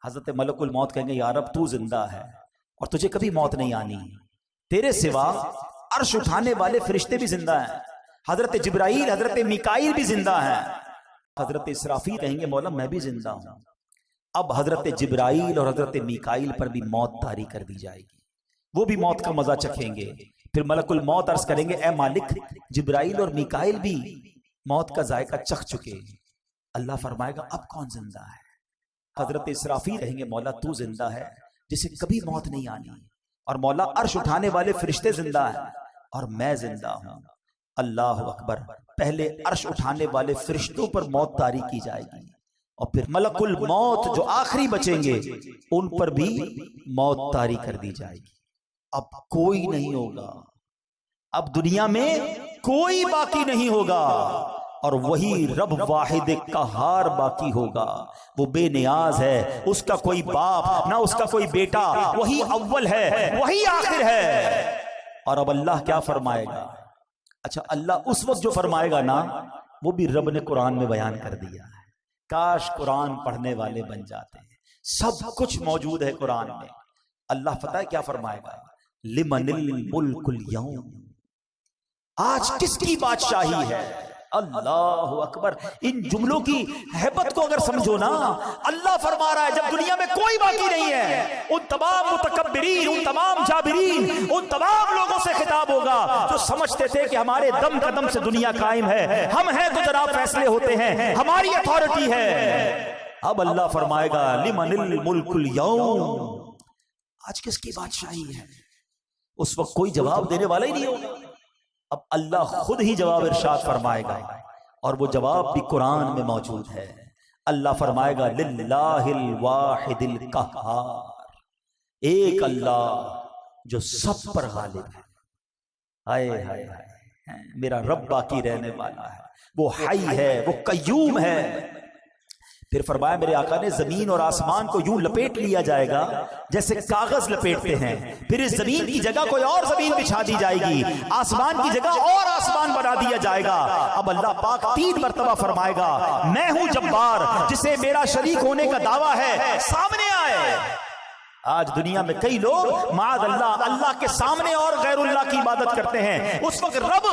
حضرت ملک الموت کہیں گے یا رب تو زندہ ہے اور تجھے کبھی موت نہیں آنی، تیرے سوا عرش اٹھانے والے فرشتے بھی زندہ ہیں، حضرت جبرائیل، حضرت میکائیل بھی زندہ ہیں۔ حضرت اسرافیل کہیں گے مولا میں بھی زندہ ہوں۔ اب حضرت جبرائیل اور حضرت میکائیل پر بھی موت طاری کر دی جائے گی، وہ بھی موت کا مزہ چکھیں گے۔ پھر ملک الموت عرض کریں گے اے مالک، جبرائیل اور میکائیل بھی موت کا ذائقہ چکھ چکے۔ اللہ فرمائے گا اب کون زندہ ہے؟ حضرت اسرافیل کہیں گے مولا تو زندہ ہے جسے کبھی موت نہیں آنی، اور مولا عرش اٹھانے والے فرشتے زندہ ہیں اور میں زندہ ہوں۔ اللہ اکبر، پہلے عرش اٹھانے والے فرشتوں پر موت طاری کی جائے گی، اور پھر ملک الموت جو آخری بچیں گے ان پر بھی موت طاری کر دی جائے گی۔ اب کوئی نہیں ہوگا، اب دنیا میں کوئی باقی نہیں ہوگا، اور وہی رب واحد قہار باقی ہوگا۔ وہ بے نیاز ہے، اس کا کوئی باپ نہ اس کا کوئی بیٹا، وہی اول ہے وہی آخر ہے۔ اور اب اللہ کیا فرمائے گا؟ اچھا اللہ اس وقت جو فرمائے گا نا وہ بھی رب نے قرآن میں بیان کر دیا ہے. کاش قرآن پڑھنے والے بن جاتے ہیں. سب کچھ موجود ہے قرآن میں. اللہ پتہ ہے کیا فرمائے گا؟ لمن الملک اليوم، آج کس کی بادشاہی ہے؟ اللہ اکبر. ان جملوں کی ہیبت کو اگر سمجھو نا، اللہ فرما رہا ہے جب دنیا میں کوئی باقی نہیں ہے، ان تمام متکبرین، ان تمام جابرین، ان تمام لوگوں سے خطاب ہوگا جو سمجھتے تھے کہ ہمارے دم قدم سے دنیا قائم ہے، ہم ہیں تو جناب فیصلے ہوتے ہیں، ہماری اتھارٹی ہے. اب اللہ فرمائے گا لمن الملک اليوم، آج کس کی بادشاہی ہے؟ اس وقت کوئی جواب دینے والا ہی نہیں ہوگا. اب اللہ خود ہی جواب ارشاد فرمائے گا، اور وہ جواب بھی قرآن میں موجود ہے. اللہ فرمائے گا للہ الواحد القہار، ایک اللہ جو سب پر غالب ہے. ہائے ہائے ہائے، میرا رب باقی رہنے والا ہے، وہ حی ہے، وہ قیوم ہے. پھر فرمایا میرے آقا نے زمین اور آسمان کو یوں لپیٹ لیا جائے گا جیسے کاغذ لپیٹتے ہیں. پھر اس زمین کی جگہ کوئی اور زمین بچھا دی جائے گی، آسمان کی جگہ اور آسمان بنا دیا جائے گا. اب اللہ پاک 3 مرتبہ فرمائے گا میں ہوں جبار، جسے میرا شریک ہونے کا دعویٰ ہے سامنے آئے. آج دنیا میں کئی لوگ معاذ اللہ اللہ کے سامنے اور غیر اللہ کی عبادت کرتے ہیں. اس وقت رب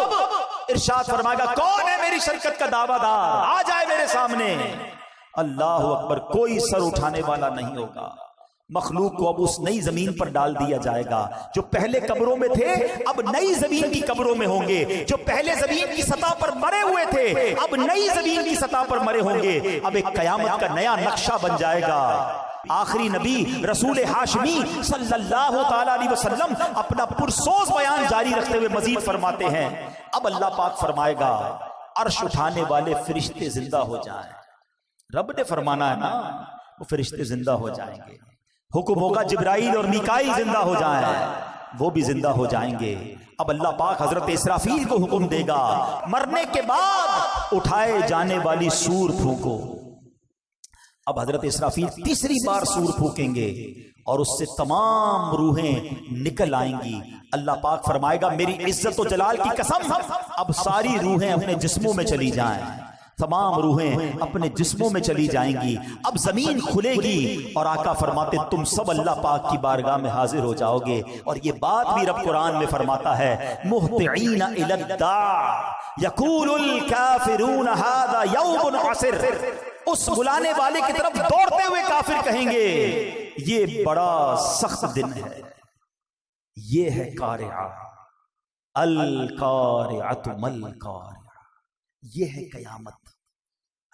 ارشاد فرمائے گا کون ہے میری شرکت کا دعویٰ دار، آ جائے میرے سامنے. اللہ اکبر. کوئی سر اٹھانے والا نہیں ہوگا. مخلوق کو اب اس نئی زمین پر ڈال دیا جائے گا. جو پہلے قبروں میں تھے اب نئی زمین کی قبروں میں ہوں گے. جو پہلے زمین کی سطح پر مرے ہوئے تھے اب نئی زمین کی سطح پر مرے ہوں گے. اب ایک قیامت کا نیا نقشہ بن جائے گا. آخری نبی رسول ہاشمی صلی اللہ تعالی علیہ وسلم اپنا پرسوز بیان جاری رکھتے ہوئے مزید فرماتے ہیں. اب اللہ پاک فرمائے گا عرش اٹھانے والے فرشتے زندہ ہو جائیں. رب نے فرمانا ہے نا، وہ فرشتے زندہ ہو جائیں گے. حکم ہوگا جبرائیل اور میکائیل زندہ ہو جائیں، وہ بھی زندہ ہو جائیں گے. اب اللہ پاک حضرت اسرافیل کو حکم دے گا مرنے کے بعد اٹھائے جانے والی سور پھونکو. اب حضرت اسرافیل تیسری بار سور پھونکیں گے اور اس سے تمام روحیں نکل آئیں گی. اللہ پاک فرمائے گا میری عزت و جلال کی قسم اب ساری روحیں اپنے جسموں میں چلی جائیں. تمام روحیں اپنے جسموں میں چلی جائیں گی. اب زمین کھلے گی اور آقا فرماتے تم سب اللہ پاک کی بارگاہ میں حاضر ہو جاؤ گے. اور یہ بات بھی رب قرآن میں فرماتا ہے مہطعین الی الداع یقول الکافرون ھذا یوم عسر. اس بلانے والے کی طرف دوڑتے ہوئے کافر کہیں گے یہ بڑا سخت دن ہے. یہ ہے قارعہ، القارعۃ مل قارعہ، یہ ہے قیامت.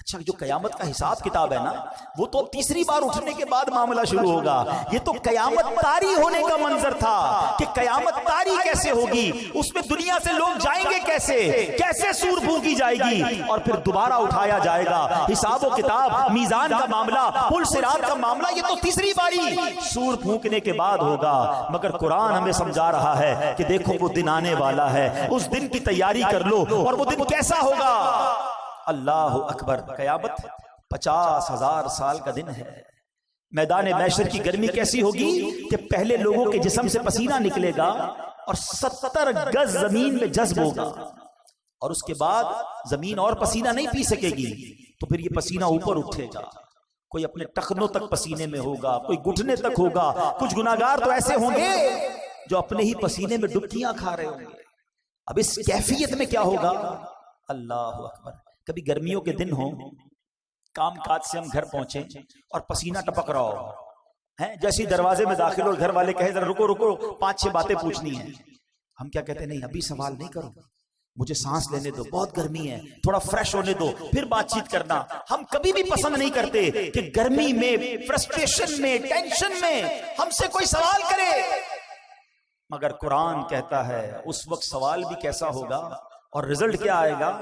اچھا جو قیامت کا حساب کتاب ہے نا وہ تو تیسری بار اٹھنے کے بعد معاملہ شروع ہوگا. یہ تو قیامت طاری ہونے کا منظر تھا کہ قیامت طاری کیسے ہوگی، اس میں دنیا سے لوگ جائیں گے کیسے، کیسے سور پھونکی جائے گی اور پھر دوبارہ اٹھایا جائے گا. حساب و کتاب، میزان کا معاملہ، پل صراط کا معاملہ یہ تو تیسری باری سور پھونکنے کے بعد ہوگا. مگر قرآن ہمیں سمجھا رہا ہے کہ دیکھو وہ دن آنے والا ہے، اس دن کی تیاری کر لو. اور وہ دن کیسا ہوگا؟ اللہ اکبر. قیامت 50,000 سال کا دن ہے. میدان محشر کی گرمی کیسی ہوگی کہ پہلے لوگوں کے جسم سے پسینہ نکلے گا اور 70 گز زمین میں جذب ہوگا اور اس کے بعد زمین اور پسینہ نہیں پی سکے گی. تو پھر یہ پسینہ اوپر اٹھے گا، کوئی اپنے ٹخنوں تک پسینے میں ہوگا، کوئی گھٹنے تک ہوگا. کچھ گناہگار تو ایسے ہوں گے جو اپنے ہی پسینے میں ڈبکیاں کھا رہے ہوں گے. اب اس کیفیت میں کیا ہوگا؟ اللہ اکبر. کبھی گرمیوں کے دن ہوں، کام کاج سے ہم گھر پہنچے اور پسینہ ٹپک رہا ہو ہیں، جیسے دروازے میں داخل ہو گھر والے کہیں ذرا رکو رکو 5-6 باتیں پوچھنی ہیں. ہم کیا کہتے ہیں؟ نہیں ابھی سوال نہیں کرو، مجھے سانس لینے دو، بہت گرمی ہے، تھوڑا فریش ہونے دو پھر بات چیت کرنا. ہم کبھی بھی پسند نہیں کرتے کہ گرمی میں، فرسٹریشن میں، ٹینشن میں ہم سے کوئی سوال کرے. مگر قرآن کہتا ہے اس وقت سوال بھی کیسا ہوگا اور رزلٹ کیا آئے گا؟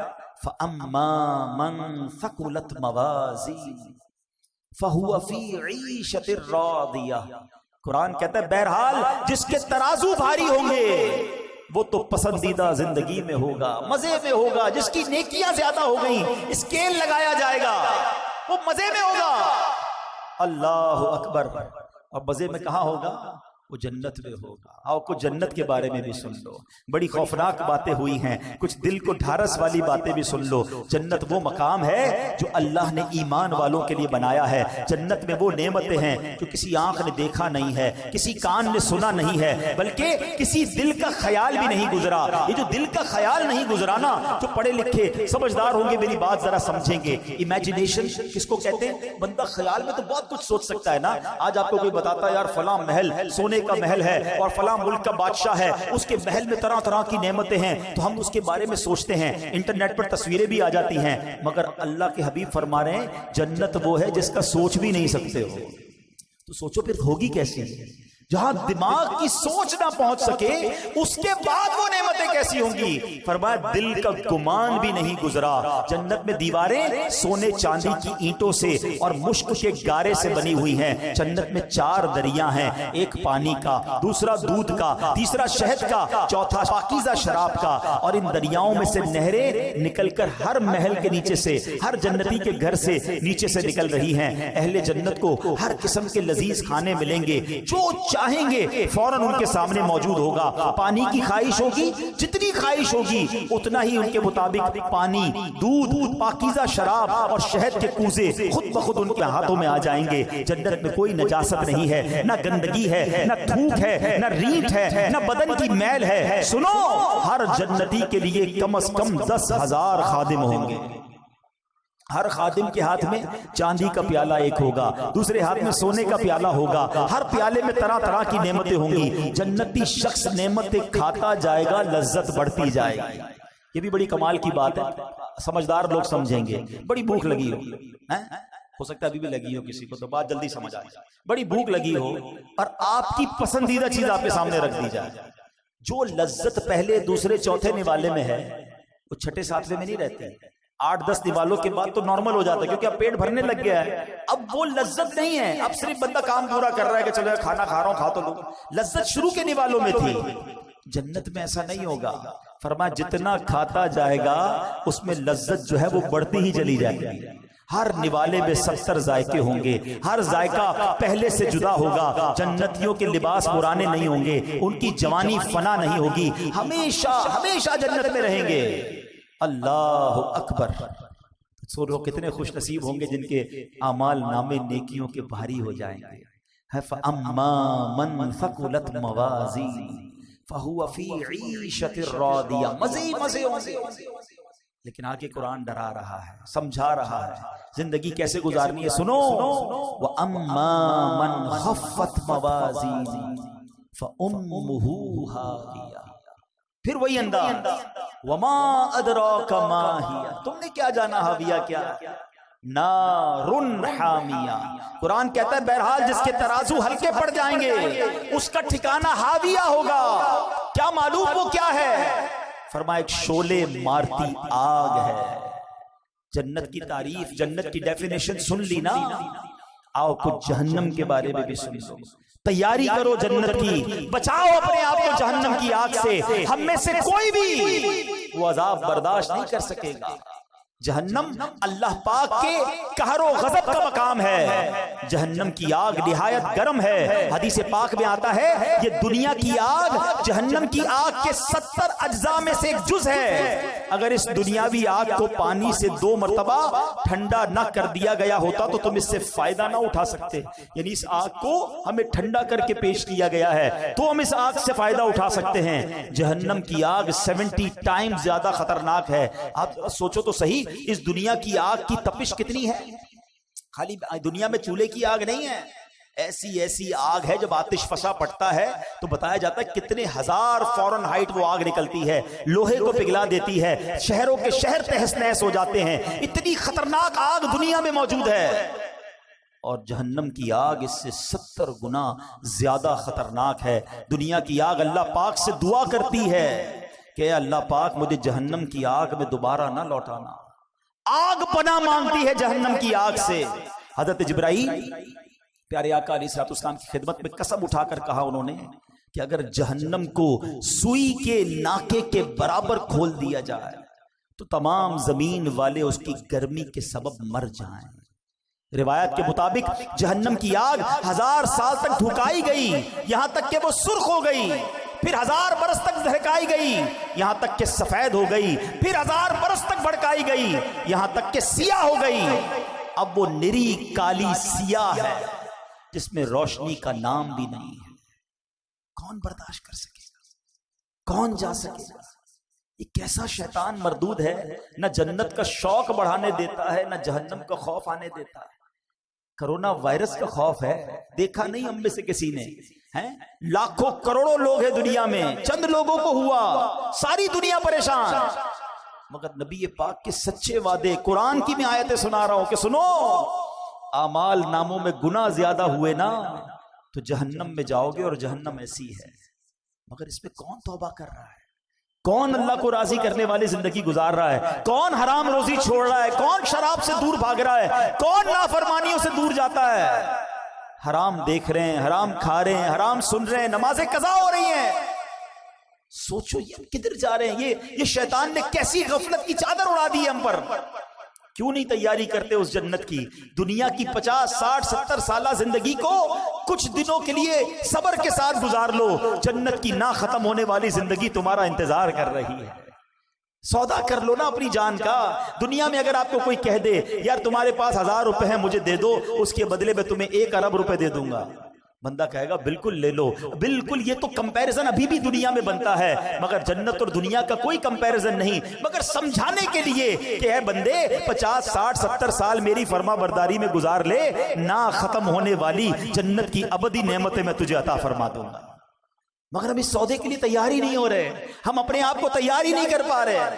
فَأَمَّا مَن ثَقُلَتْ مَوَازِينُهُ فَهُوَ فِي عِيشَةٍ رَاضِيَةٍ. قرآن کہتا ہے بہرحال جس کے ترازو بھاری ہوں گے وہ تو پسندیدہ زندگی میں ہوگا، مزے میں ہوگا. جس کی نیکیاں زیادہ ہو گئیں اسکیل لگایا جائے گا، وہ مزے میں ہوگا. اللہ اکبر. اور مزے میں کہاں ہوگا؟ وہ جنت میں ہوگا. آؤ کچھ جنت کے بارے میں بھی سن لو. بڑی خوفناک باتیں ہوئی ہیں, کچھ دل کو ڈھارس والی باتیں بھی سن لو. جنت وہ مقام ہے جو اللہ نے ایمان والوں کے لیے بنایا ہے. جنت میں وہ نعمتیں ہیں جو کسی آنکھ نے دیکھا نہیں ہے, کسی کان نے سنا نہیں ہے, بلکہ کسی دل کا خیال بھی نہیں گزرا. یہ جو دل کا خیال نہیں گزرا نا, جو پڑھے لکھے سمجھدار ہوں گے میری بات ذرا سمجھیں گے. امیجنیشن کس کو کہتے ہیں؟ بندہ خیال میں تو بہت کچھ سوچ سکتا ہے نا. آج آپ کو کوئی بتاتا ہے یار فلاں محل سونے کا محل ہے اور فلاں ملک کا بادشاہ ہے, اس کے محل میں طرح طرح کی نعمتیں ہیں, تو ہم اس کے بارے میں سوچتے ہیں, انٹرنیٹ پر تصویریں بھی آ جاتی ہیں. مگر اللہ کے حبیب فرما رہے ہیں جنت وہ ہے جس کا سوچ بھی نہیں سکتے ہو. تو سوچو پھر ہوگی کیسی؟ جہاں دماغ کی سوچ نہ پہنچ سکے اس کے بعد وہ نعمتیں کیسی ہوں گی؟ فرمایا دل کا گمان بھی نہیں گزرا. جنت میں دیواریں سونے چاندی کی اینٹوں سے اور مشک کے گارے سے بنی ہوئی ہیں. جنت میں 4 دریا ہیں, ایک پانی کا, دوسرا دودھ کا, تیسرا شہد کا, چوتھا پاکیزہ شراب کا. اور ان دریاؤں میں سے نہریں نکل کر ہر محل کے نیچے سے, ہر جنتی کے گھر سے نیچے سے نکل رہی ہیں. اہل جنت کو ہر قسم کے لذیذ کھانے ملیں گے, جو چاہیں گے فوراً ان کے سامنے موجود ہوگا. پانی کی خواہش ہوگی, جتنی خواہش ہوگی اتنا ہی ان کے مطابق پانی, دودھ, پاکیزہ شراب اور شہد کے کوزے خود بخود ان کے ہاتھوں میں آ جائیں گے. جنت میں کوئی نجاست نہیں ہے, نہ گندگی ہے, نہ تھوک ہے, نہ ریت ہے, نہ بدن کی میل ہے. سنو, ہر جنتی کے لیے کم از کم 10,000 خادم ہوں گے. ہر خادم کے ہاتھ میں چاندی کا پیالہ ایک ہوگا, دوسرے ہاتھ میں سونے کا پیالہ ہوگا. ہر پیالے میں طرح طرح کی نعمتیں ہوں گی. جنتی شخص نعمتیں کھاتا جائے گا, لذت بڑھتی جائے گی. یہ بھی بڑی کمال کی بات ہے, سمجھدار لوگ سمجھیں گے. بڑی بھوک لگی ہو سکتا ہے ابھی بھی لگی ہو کسی کو, تو بات جلدی سمجھ آئے. بڑی بھوک لگی ہو اور آپ کی پسندیدہ چیز آپ کے سامنے رکھ دی جائے. جو لذت پہلے دوسرے چوتھے نوالے میں ہے وہ چھٹے ساتویں میں نہیں رہتے. 8-10 نوالوں کے بعد تو نارمل ہو جاتا ہے, کیونکہ اب پیٹ بھرنے لگ گیا ہے. اب وہ لذت نہیں ہے, اب صرف بندہ کام پورا کر رہا ہے کہ چلو کھانا کھا رہا ہوں, کھا تو لوں. لذت شروع کے نوالوں میں تھی. جنت میں ایسا نہیں ہوگا. فرمایا جتنا کھاتا جائے گا اس میں لذت جو ہے وہ بڑھتی ہی چلی جائے گی. ہر نوالے میں 70 ذائقے ہوں گے, ہر ذائقہ پہلے سے جدا ہوگا. جنتیوں کے لباس پرانے نہیں ہوں گے, ان کی جوانی فنا نہیں ہوگی, ہمیشہ ہمیشہ جنت میں رہیں گے. اللہ اکبر. سو کتنے خوش نصیب ہوں گے جن کے اعمال نامے نیکیوں کے بھاری ہو جائیں گے. فَأَمَّا مَنْ ثَقُلَتْ مَوَازِينُهُ فَهُوَ فِي عِيشَةٍ رَاضِيَةٍ. مزے ہوں گے. لیکن آگے قرآن ڈرا رہا ہے, سمجھا رہا ہے زندگی کیسے گزارنی ہے. سنو, وَأَمَّا مَنْ خَفَّتْ مَوَازِينُهُ فَأُمُّهُ هَاوِيَةٌ. پھر وہی انداز, وما ادراک ما ہی, تم نے کیا جانا ہاویہ کیا, نارن حامیہ. قرآن کہتا ہے بہرحال جس کے ترازو ہلکے پڑ جائیں گے اس کا ٹھکانہ ہاویہ ہوگا. کیا معلوم وہ کیا ہے؟ فرمایا ایک شعلے مارتی آگ ہے. جنت کی تعریف, جنت کی ڈیفینیشن سن لی نا. آؤ کچھ جہنم کے بارے میں بھی سن لو. تیاری کرو جنت کی, بچاؤ اپنے آپ کو جہنم کی آگ سے. ہم میں سے کوئی بھی وہ عذاب برداشت نہیں کر سکے گا. جہنم اللہ پاک کے قہر و غضب کا مقام ہے. جہنم کی آگ نہایت گرم ہے. حدیث پاک میں آتا ہے یہ دنیا کی آگ جہنم کی آگ کے 70 اجزاء میں سے ایک جز ہے. اگر اس دنیاوی آگ کو پانی سے 2 مرتبہ ٹھنڈا نہ کر دیا گیا ہوتا تو تم اس سے فائدہ نہ اٹھا سکتے. یعنی اس آگ کو ہمیں ٹھنڈا کر کے پیش کیا گیا ہے تو ہم اس آگ سے فائدہ اٹھا سکتے ہیں. جہنم کی آگ 70 ٹائم زیادہ خطرناک ہے. آپ سوچو تو صحیح, اس دنیا کی آگ کی تپش کتنی ہے. خالی دنیا میں چولہے کی آگ نہیں ہے, ایسی آگ ہے جب آتش فشاں پڑتا ہے تو بتایا جاتا ہے کتنے ہزار فارن ہائٹ وہ آگ نکلتی ہے, لوہے کو پگھلا دیتی ہے, شہروں کے شہر تہس نہس ہو جاتے ہیں. اتنی خطرناک آگ دنیا میں موجود ہے. اور جہنم کی آگ اس سے 70 گنا زیادہ خطرناک ہے. دنیا کی آگ اللہ پاک سے دعا کرتی ہے کہ اللہ پاک مجھے جہنم کی آگ میں دوبارہ نہ لوٹانا. آگ پناہ مانگتی ہے جہنم کی آگ سے. حضرت جبرائیل پیارے آقا علیہ الصلوۃ والسلام کی خدمت میں قسم اٹھا کر کہا انہوں نے کہ اگر جہنم کو سوئی کے ناکے کے برابر کھول دیا جائے تو تمام زمین والے اس کی گرمی کے سبب مر جائیں. روایت کے مطابق جہنم کی آگ 1000 سال تک دھکائی گئی، یہاں تک کہ وہ سرخ ہو گئی، پھر 1000 برس تک دہکائی گئی، یہاں تک کہ سفید ہو گئی، پھر 1000 برس تک بھڑکائی گئی، یہاں تک کہ سیاہ ہو گئی۔ اب وہ نری کالی سیاہ ہے جس میں روشنی کا نام بھی نہیں ہے۔ کون برداشت کر سکے گا؟ کون جا سکے گا؟ یہ کیسا شیطان مردود ہے، نہ جنت کا شوق بڑھانے دیتا ہے، نہ جہنم کا خوف آنے دیتا ہے۔ کرونا وائرس کا خوف ہے، دیکھا نہیں ہم میں سے کسی نے، ہیں لاکھوں کروڑوں لوگ ہیں دنیا میں، چند لوگوں کو ہوا، ساری دنیا پریشان، مگر نبی پاک کے سچے وعدے، قرآن کی میں آیتیں سنا رہا ہوں کہ سنو، اعمال ناموں میں گناہ زیادہ ہوئے نا تو جہنم میں جاؤ گے، اور جہنم ایسی ہے۔ مگر اس میں کون توبہ کر رہا ہے؟ کون اللہ کو راضی کرنے والی زندگی گزار رہا ہے؟ کون حرام روزی چھوڑ رہا ہے؟ کون شراب سے دور بھاگ رہا ہے؟ کون نافرمانیوں سے دور جاتا ہے؟ حرام دیکھ رہے ہیں، حرام کھا رہے ہیں، حرام سن رہے ہیں، نمازیں قضا ہو رہی ہیں۔ سوچو یہ کدھر جا رہے ہیں؟ یہ شیطان نے کیسی غفلت کی چادر اڑا دی ہے ہم پر۔ کیوں نہیں تیاری کرتے اس جنت کی؟ دنیا کی 50 60 70 سالہ زندگی کو کچھ دنوں کے لیے صبر کے ساتھ گزار لو، جنت کی نہ ختم ہونے والی زندگی تمہارا انتظار کر رہی ہے۔ سودا کر لو نا اپنی جان کا۔ دنیا میں اگر آپ کو کوئی کہہ دے یار تمہارے پاس 1000 روپے ہیں مجھے دے دو، اس کے بدلے میں تمہیں 1 ارب روپے دے دوں گا، بندہ کہے گا بالکل لے لو۔ بالکل، یہ تو کمپیریزن ابھی بھی دنیا میں بنتا ہے، مگر جنت اور دنیا کا کوئی کمپیریزن نہیں۔ مگر سمجھانے کے لیے کہ اے بندے 50 60 70 سال میری فرما برداری میں گزار لے، نہ ختم ہونے والی جنت کی ابدی نعمتیں میں تجھے عطا فرما دوں گا۔ مگر ہم اس سودے کے لیے تیار ہی نہیں ہو رہے، ہم اپنے آپ کو تیار ہی نہیں کر پا رہے۔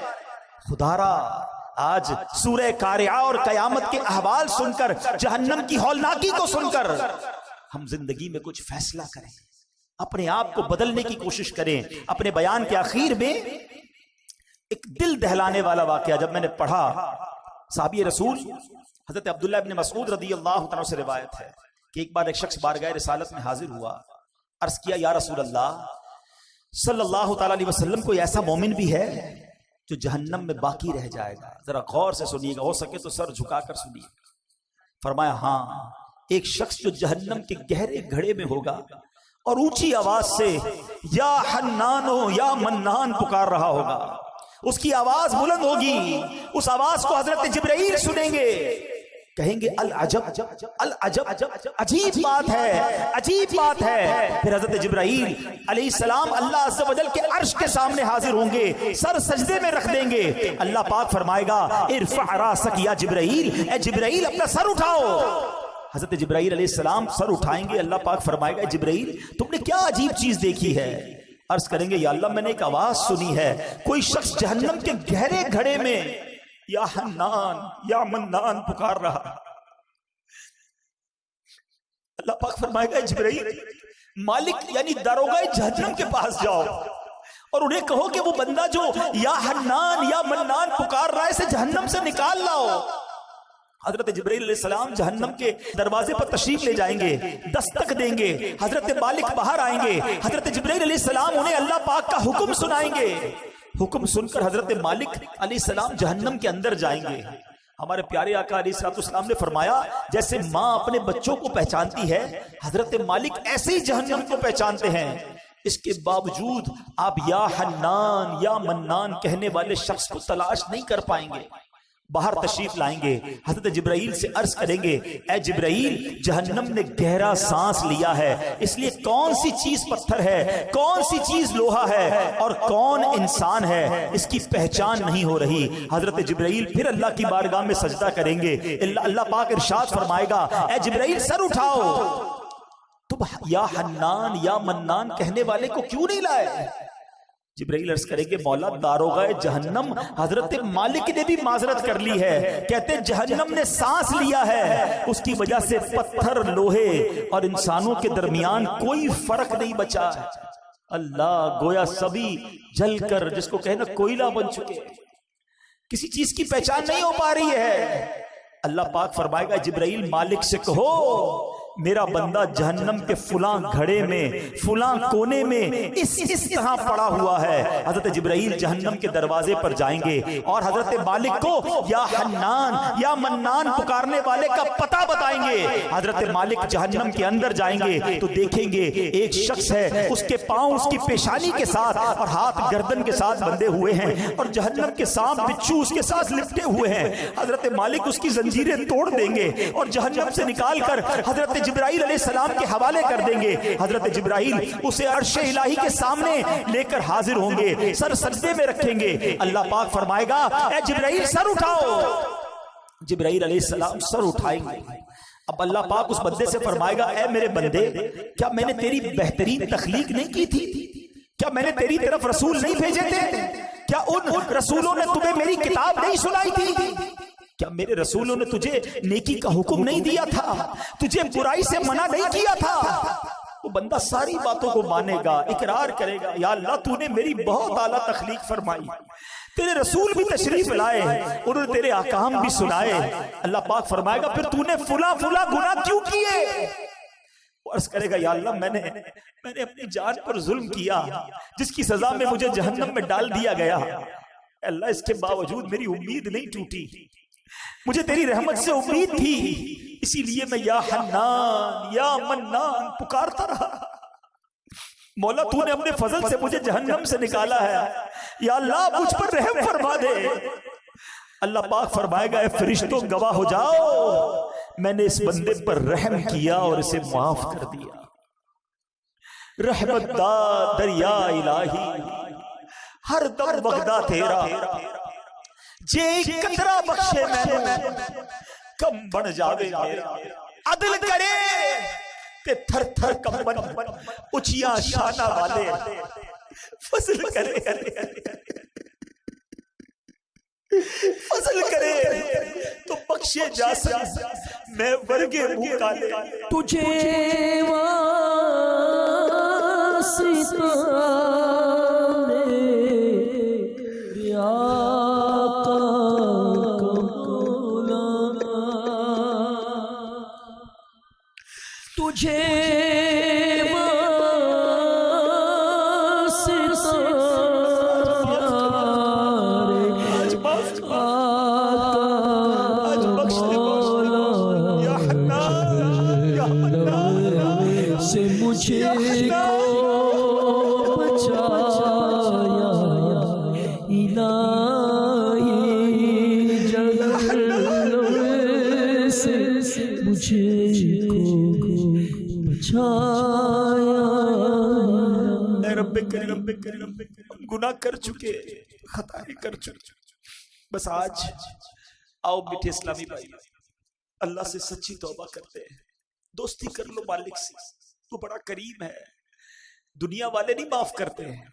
خدا را آج سورہ قارعہ اور قیامت کے احوال سن کر، جہنم کی ہولناکی کو سن کر، ہم زندگی میں کچھ فیصلہ کریں، اپنے آپ کو بدلنے کی کوشش کریں۔ اپنے بیان کے آخر میں ایک دل دہلانے والا واقعہ جب میں نے پڑھا، صحابی رسول حضرت عبداللہ ابن مسعود رضی اللہ عنہ سے روایت ہے کہ ایک بار ایک شخص بارگاہ رسالت میں حاضر ہوا، عرض کیا یا رسول اللہ صلی اللہ تعالی علیہ وسلم، کوئی ایسا مومن بھی ہے جو جہنم میں باقی رہ جائے گا؟ ذرا غور سے سنیے گا، ہو سکے تو سر جھکا کر سنیے۔ فرمایا ہاں، ایک شخص جو جہنم کے گہرے گھڑے میں ہوگا اور اونچی آواز سے یا حنانو یا منان پکار رہا ہوگا، اس کی آواز بلند ہوگی، اس آواز کو حضرت جبرائیل سنیں گے، کہیں گے العجب العجب، عجیب بات ہے، عجیب بات ہے۔ پھر حضرت جبرائیل علیہ السلام اللہ عز و جل کے عرش کے سامنے حاضر ہوں گے، سر سجدے میں رکھ دیں گے۔ اللہ پاک فرمائے گا ارفع راسک یا جبرائیل، اے جبرائیل اپنا سر اٹھاؤ۔ حضرت جبرائیل علیہ السلام سر اٹھائیں گے، اللہ پاک فرمائے گا جبرائیل تم نے کیا عجیب چیز دیکھی ہے؟ عرض کریں گے یا اللہ میں نے ایک آواز سنی ہے، کوئی شخص جہنم کے گہرے گھڑے میں یا حنان یا منان پکار رہا۔ اللہ پاک فرمائے گا جبرائیل مالک یعنی داروغہ جہنم کے پاس جاؤ اور انہیں کہو کہ وہ بندہ جو یا حنان یا منان پکار رہا ہے اسے جہنم سے نکال لاؤ۔ حضرت جبرائیل علیہ السلام جہنم کے دروازے پر تشریف لے جائیں گے، دستک دیں گے، حضرت مالک باہر آئیں گے، حضرت جبرائیل علیہ السلام انہیں اللہ پاک کا حکم سنائیں گے۔ حکم سن کر حضرت مالک علیہ السلام جہنم کے اندر جائیں گے۔ ہمارے پیارے آقا علیہ السلام نے فرمایا جیسے ماں اپنے بچوں کو پہچانتی ہے، حضرت مالک ایسے ہی جہنم کو پہچانتے ہیں۔ اس کے باوجود آپ یا حنان یا منان کہنے والے شخص کو تلاش نہیں کر پائیں گے۔ باہر تشریف لائیں گے، حضرت جبرائیل سے عرض کریں گے اے جبرائیل جہنم نے گہرا سانس لیا ہے، اس لیے کون سی چیز پتھر ہے، کون سی چیز لوہا ہے اور کون انسان ہے اس کی پہچان نہیں ہو رہی۔ حضرت جبرائیل پھر اللہ کی بارگاہ میں سجدہ کریں گے، اللہ پاک ارشاد فرمائے گا اے جبرائیل سر اٹھاؤ، تم یا حنان یا منان کہنے والے کو کیوں نہیں لائے؟ جبرائیل عرض کریں گے مولا داروغہ جہنم حضرت مالک نے بھی معذرت کر لی ہے، کہتے جہنم نے سانس لیا ہے، اس کی وجہ سے پتھر لوہے اور انسانوں کے درمیان کوئی فرق نہیں بچا۔ اللہ گویا سبھی جل کر جس کو کہنا کوئلہ بن چکے، کسی چیز کی پہچان نہیں ہو پا رہی ہے۔ اللہ پاک فرمائے گا جبرائیل مالک سے کہو میرا بندہ جہنم کے فلاں گھڑے میں فلاں کونے میں اس طرح پڑا ہوا ہے. حضرت جبرائیل جہنم کے دروازے پر جائیں گے اور حضرت مالک کو یا حنان یا منان پکارنے والے کا پتہ بتائیں گے. حضرت مالک جہنم کے اندر جائیں گے تو دیکھیں گے ایک شخص ہے، اس کے پاؤں اس کی پیشانی کے ساتھ اور ہاتھ گردن کے ساتھ بندھے ہوئے ہیں اور جہنم کے سانپ بچھو اس کے ساتھ لپٹے ہوئے ہیں. حضرت مالک اس کی زنجیریں توڑ دیں گے اور جہنم سے نکال کر حضرت جبرائیل علیہ السلام کے حوالے کر دیں گے. حضرت جبرائیل اسے عرش الہی کے سامنے لے کر حاضر ہوں گے، سر سجدے میں رکھیں گے. اللہ پاک فرمائے گا اے جبرائیل سر اٹھاؤ. جبرائیل علیہ السلام سر اٹھائیں گے. اب اللہ پاک اس بندے سے فرمائے گا اے میرے بندے، کیا میں نے تیری بہترین تخلیق نہیں کی تھی؟ کیا میں نے تیری طرف رسول نہیں بھیجے تھے؟ کیا ان رسولوں نے تمہیں میری کتاب نہیں سنائی تھی؟ کیا میرے رسولوں نے تجھے نیکی کا حکم نہیں دیا تھا؟ تجھے برائی سے منع نہیں کیا تھا؟ وہ بندہ ساری باتوں کو مانے گا، اقرار کرے گا یا اللہ تو نے میری بہت اعلیٰ تخلیق فرمائی، تیرے رسول بھی تشریف لائے، انہوں نے تیرے احکام بھی سنائے. اللہ پاک فرمائے گا پھر تو نے فلاں گناہ کیوں کیے؟ وہ عرض کرے گا یا اللہ میں نے اپنی جان پر ظلم کیا جس کی سزا میں مجھے جہنم میں ڈال دیا گیا. اللہ اس کے باوجود میری امید نہیں ٹوٹی، مجھے تیری رحمت سے امید تھی، اسی لیے میں یا حنان یا منان پکارتا رہا. مولا تو نے اپنے فضل سے مجھے جہنم سے نکالا ہے، یا اللہ مجھ پر رحم فرما دے. اللہ پاک فرمائے گا اے فرشتوں گواہ ہو جاؤ، میں نے اس بندے پر رحم کیا اور اسے معاف کر دیا. رحمت دا دریا الہی ہر دم وغدہ تیرا، جے قطرہ بخشے میں کم بڑھ جاوے میرا. عدل کرے تے تھر تھر کمبن اچھیاں شانہ والے، فضل کرے تو بخشے جا سکے میں ورگے منہ کالے. تجھے واسطہ میرے آقا مولانا، تجھے مجھے کو بچایا الہی جلوے سے، مجھے کو بچایا. اے رب کریم گناہ کر چکے، خطائیں کر چکے، بس آج آؤ میٹھے اسلامی بھائی اللہ سے سچی توبہ کرتے ہیں. دوستی کر لو مالک سے، تو بڑا کریم ہے. دنیا والے نہیں معاف کرتے ہیں.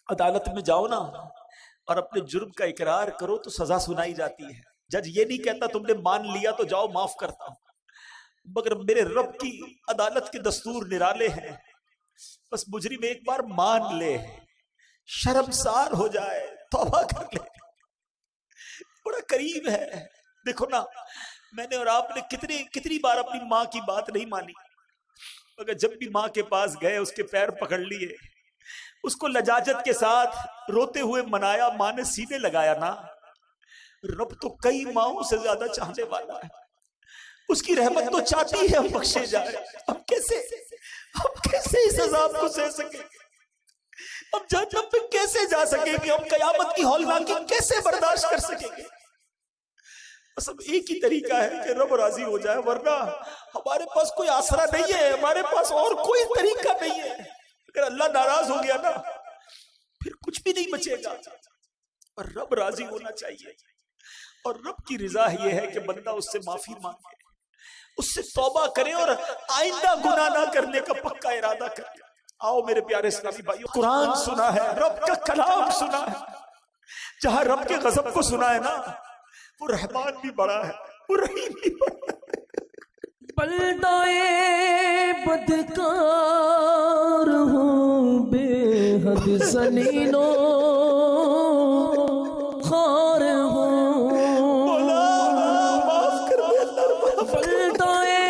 عدالت میں جاؤ نا اور اپنے جرم کا اقرار کرو تو سزا سنائی جاتی ہے. جج یہ نہیں کہتا تم نے مان لیا تو جاؤ معاف کرتا ہوں، مگر میرے رب کی عدالت کے دستور نرالے ہیں. بس مجرم ایک بار مان لے، شرمسار ہو جائے، توبہ کر لے. بڑا کریم ہے. دیکھو نا میں نے اور آپ نے کتنی بار اپنی ماں کی بات نہیں مانی، مگر جب بھی ماں کے پاس گئے اس کے پیر پکڑ لیے، اس کو لجاجت کے ساتھ روتے ہوئے منایا، ماں نے سینے لگایا نا. رب تو کئی ماؤں سے زیادہ چاہنے والا ہے، اس کی رحمت تو چاہتی ہے ہم بخشے جائے. ہم کیسے اس عذاب کو سہ سکیں؟ ہم جہنم پہ کیسے جا سکیں گے؟ ہم قیامت کی ہولناکی کیسے برداشت کر سکیں گے؟ بس اب ایک ہی طریقہ ہے کہ رب راضی ہو جائے، ورنہ ہمارے پاس کوئی آسرا نہیں ہے، ہمارے پاس اور کوئی طریقہ نہیں ہے. اگر اللہ ناراض ہو گیا نا پھر کچھ بھی نہیں بچے گا. اور رب راضی ہونا چاہیے، اور رب کی رضا یہ ہے کہ بندہ اس سے معافی مانگے، اس سے توبہ کرے اور آئندہ گناہ نہ کرنے کا پکا ارادہ کرے. آؤ میرے پیارے اسلامی بھائیو، قرآن سنا ہے، رب کا کلام سنا ہے. جہاں رب کے غضب کو سنا ہے نا وہ رحمان بھی بڑا ہے، وہ رحیم بھی بڑا ہے. بلدائے بدکار ہوں بے حد زنینو خار ہوں، مولا معاف کر دے اللہ. بلدائے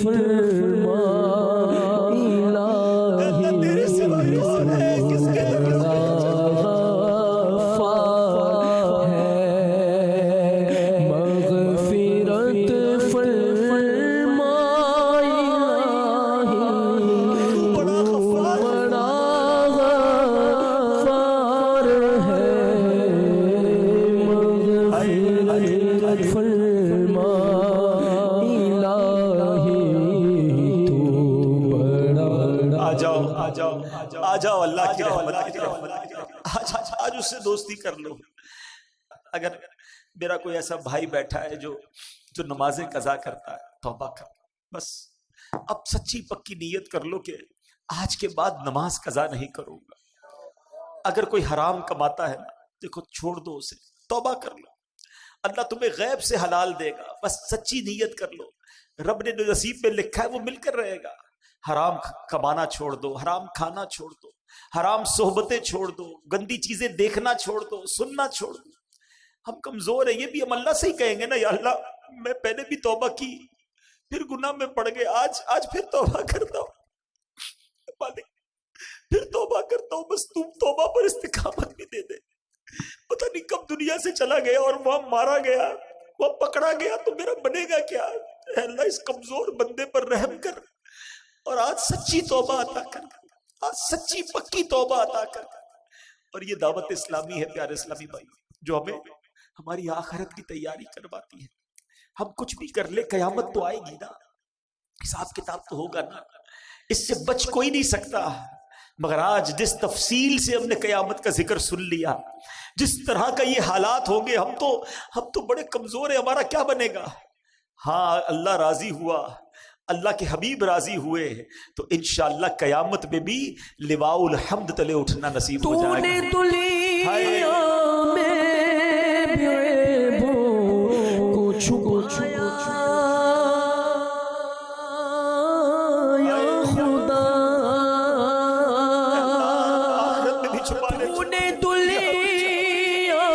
فرما اللہ تیرے سوا کون ہے کس کے لیے آ جاؤ اللہ کی رحمت آج اس سے دوستی کر لو. اگر میرا کوئی ایسا بھائی بیٹھا ہے جو نمازیں قضا کرتا ہے، توبہ کر، بس اب سچی پکی نیت کر لو کہ آج کے بعد نماز قضا نہیں کروں گا. اگر کوئی حرام کماتا ہے نا، دیکھو چھوڑ دو اسے، توبہ کر لو، اللہ تمہیں غیب سے حلال دے گا. بس سچی نیت کر لو، رب نے جو نصیب میں لکھا ہے وہ مل کر رہے گا. حرام کمانا چھوڑ دو، حرام کھانا چھوڑ دو، حرام صحبتیں چھوڑ دو، گندی چیزیں دیکھنا چھوڑ دو، سننا چھوڑ دو. ہم کمزور ہیں، یہ بھی ہم اللہ سے ہی کہیں گے نا، یا اللہ میں پہلے بھی توبہ کی، پھر گناہ میں پڑ گئے، آج پھر توبہ کرتا ہوں مالک، پھر توبہ کرتا ہوں، بس تم توبہ پر استقامت بھی دے دے. پتہ نہیں کب دنیا سے چلا گیا اور وہاں مارا گیا، وہاں پکڑا گیا تو میرا بنے گا کیا؟ اے اللہ اس کمزور بندے پر رحم کر، اور آج سچی توبہ عطا کر، آج سچی پکی توبہ عطا کر. اور یہ دعوت اسلامی ہے پیارے اسلامی بھائی، جو ہمیں ہماری آخرت کی تیاری کرواتی ہے. ہم کچھ بھی کر لے، قیامت تو آئے گی نا، حساب کتاب تو ہوگا نا، اس سے بچ کوئی نہیں سکتا. مگر آج جس تفصیل سے ہم نے قیامت کا ذکر سن لیا، جس طرح کا یہ حالات ہوں گے، ہم تو بڑے کمزور ہیں، ہمارا کیا بنے گا؟ ہاں اللہ راضی ہوا، اللہ کے حبیب راضی ہوئے تو انشاءاللہ قیامت میں بھی لواء الحمد تلے اٹھنا نصیب ہو جائے گا. تو نے دنیا میں بھی عیبوں کو چھپایا یا خدا، آخرت میں بھی چھپا لے. تو نے دنیا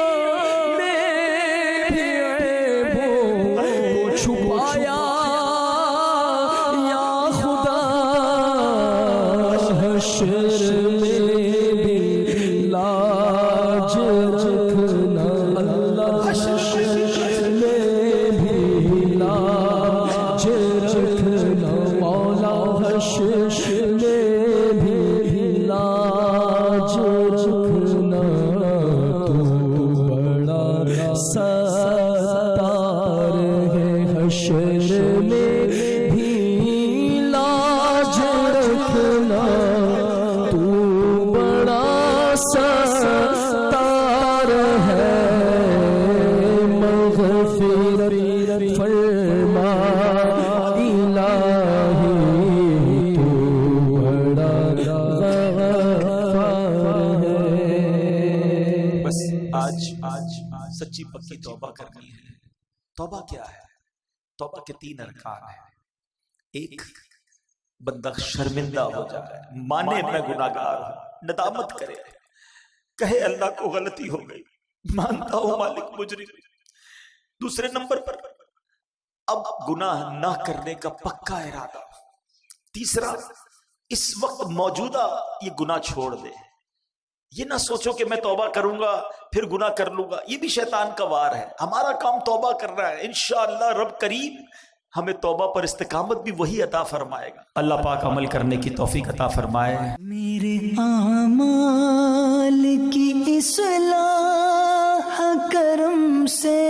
میں بھی عیبوں کو چھپایا حشر میں بھی لاج رکھنا، اللہ حشر میں بھی لاج رکھنا، مولا حشر میں بھی لاج رکھنا. تو بڑا ستار ہے، حشر میں بھی لاج رکھنا، ستار ہے. مغفرت فرما الہی، تو بڑا غفار ہے. بس آج سچی پکی توبہ کرنی ہے. توبہ کیا ہے؟ توبہ کے 3 ارکان ہیں. ایک، بندہ شرمندہ ہو جائے، مانے میں گناہگار ہوں، ندامت کرے، کہے اللہ کو غلطی ہو گئی، مانتا ہوں مالک مجرم. دوسرے نمبر پر اب گناہ نہ کرنے کا پکا ارادہ. تیسرا، اس وقت موجودہ یہ گناہ چھوڑ دے. یہ نہ سوچو کہ میں توبہ کروں گا پھر گناہ کر لوں گا، یہ بھی شیطان کا وار ہے. ہمارا کام توبہ کرنا ہے. انشاءاللہ رب کریم ہمیں توبہ پر استقامت بھی وہی عطا فرمائے گا. اللہ پاک عمل کرنے کی توفیق عطا فرمائے. میرے اعمال کی اصلاح کرم سے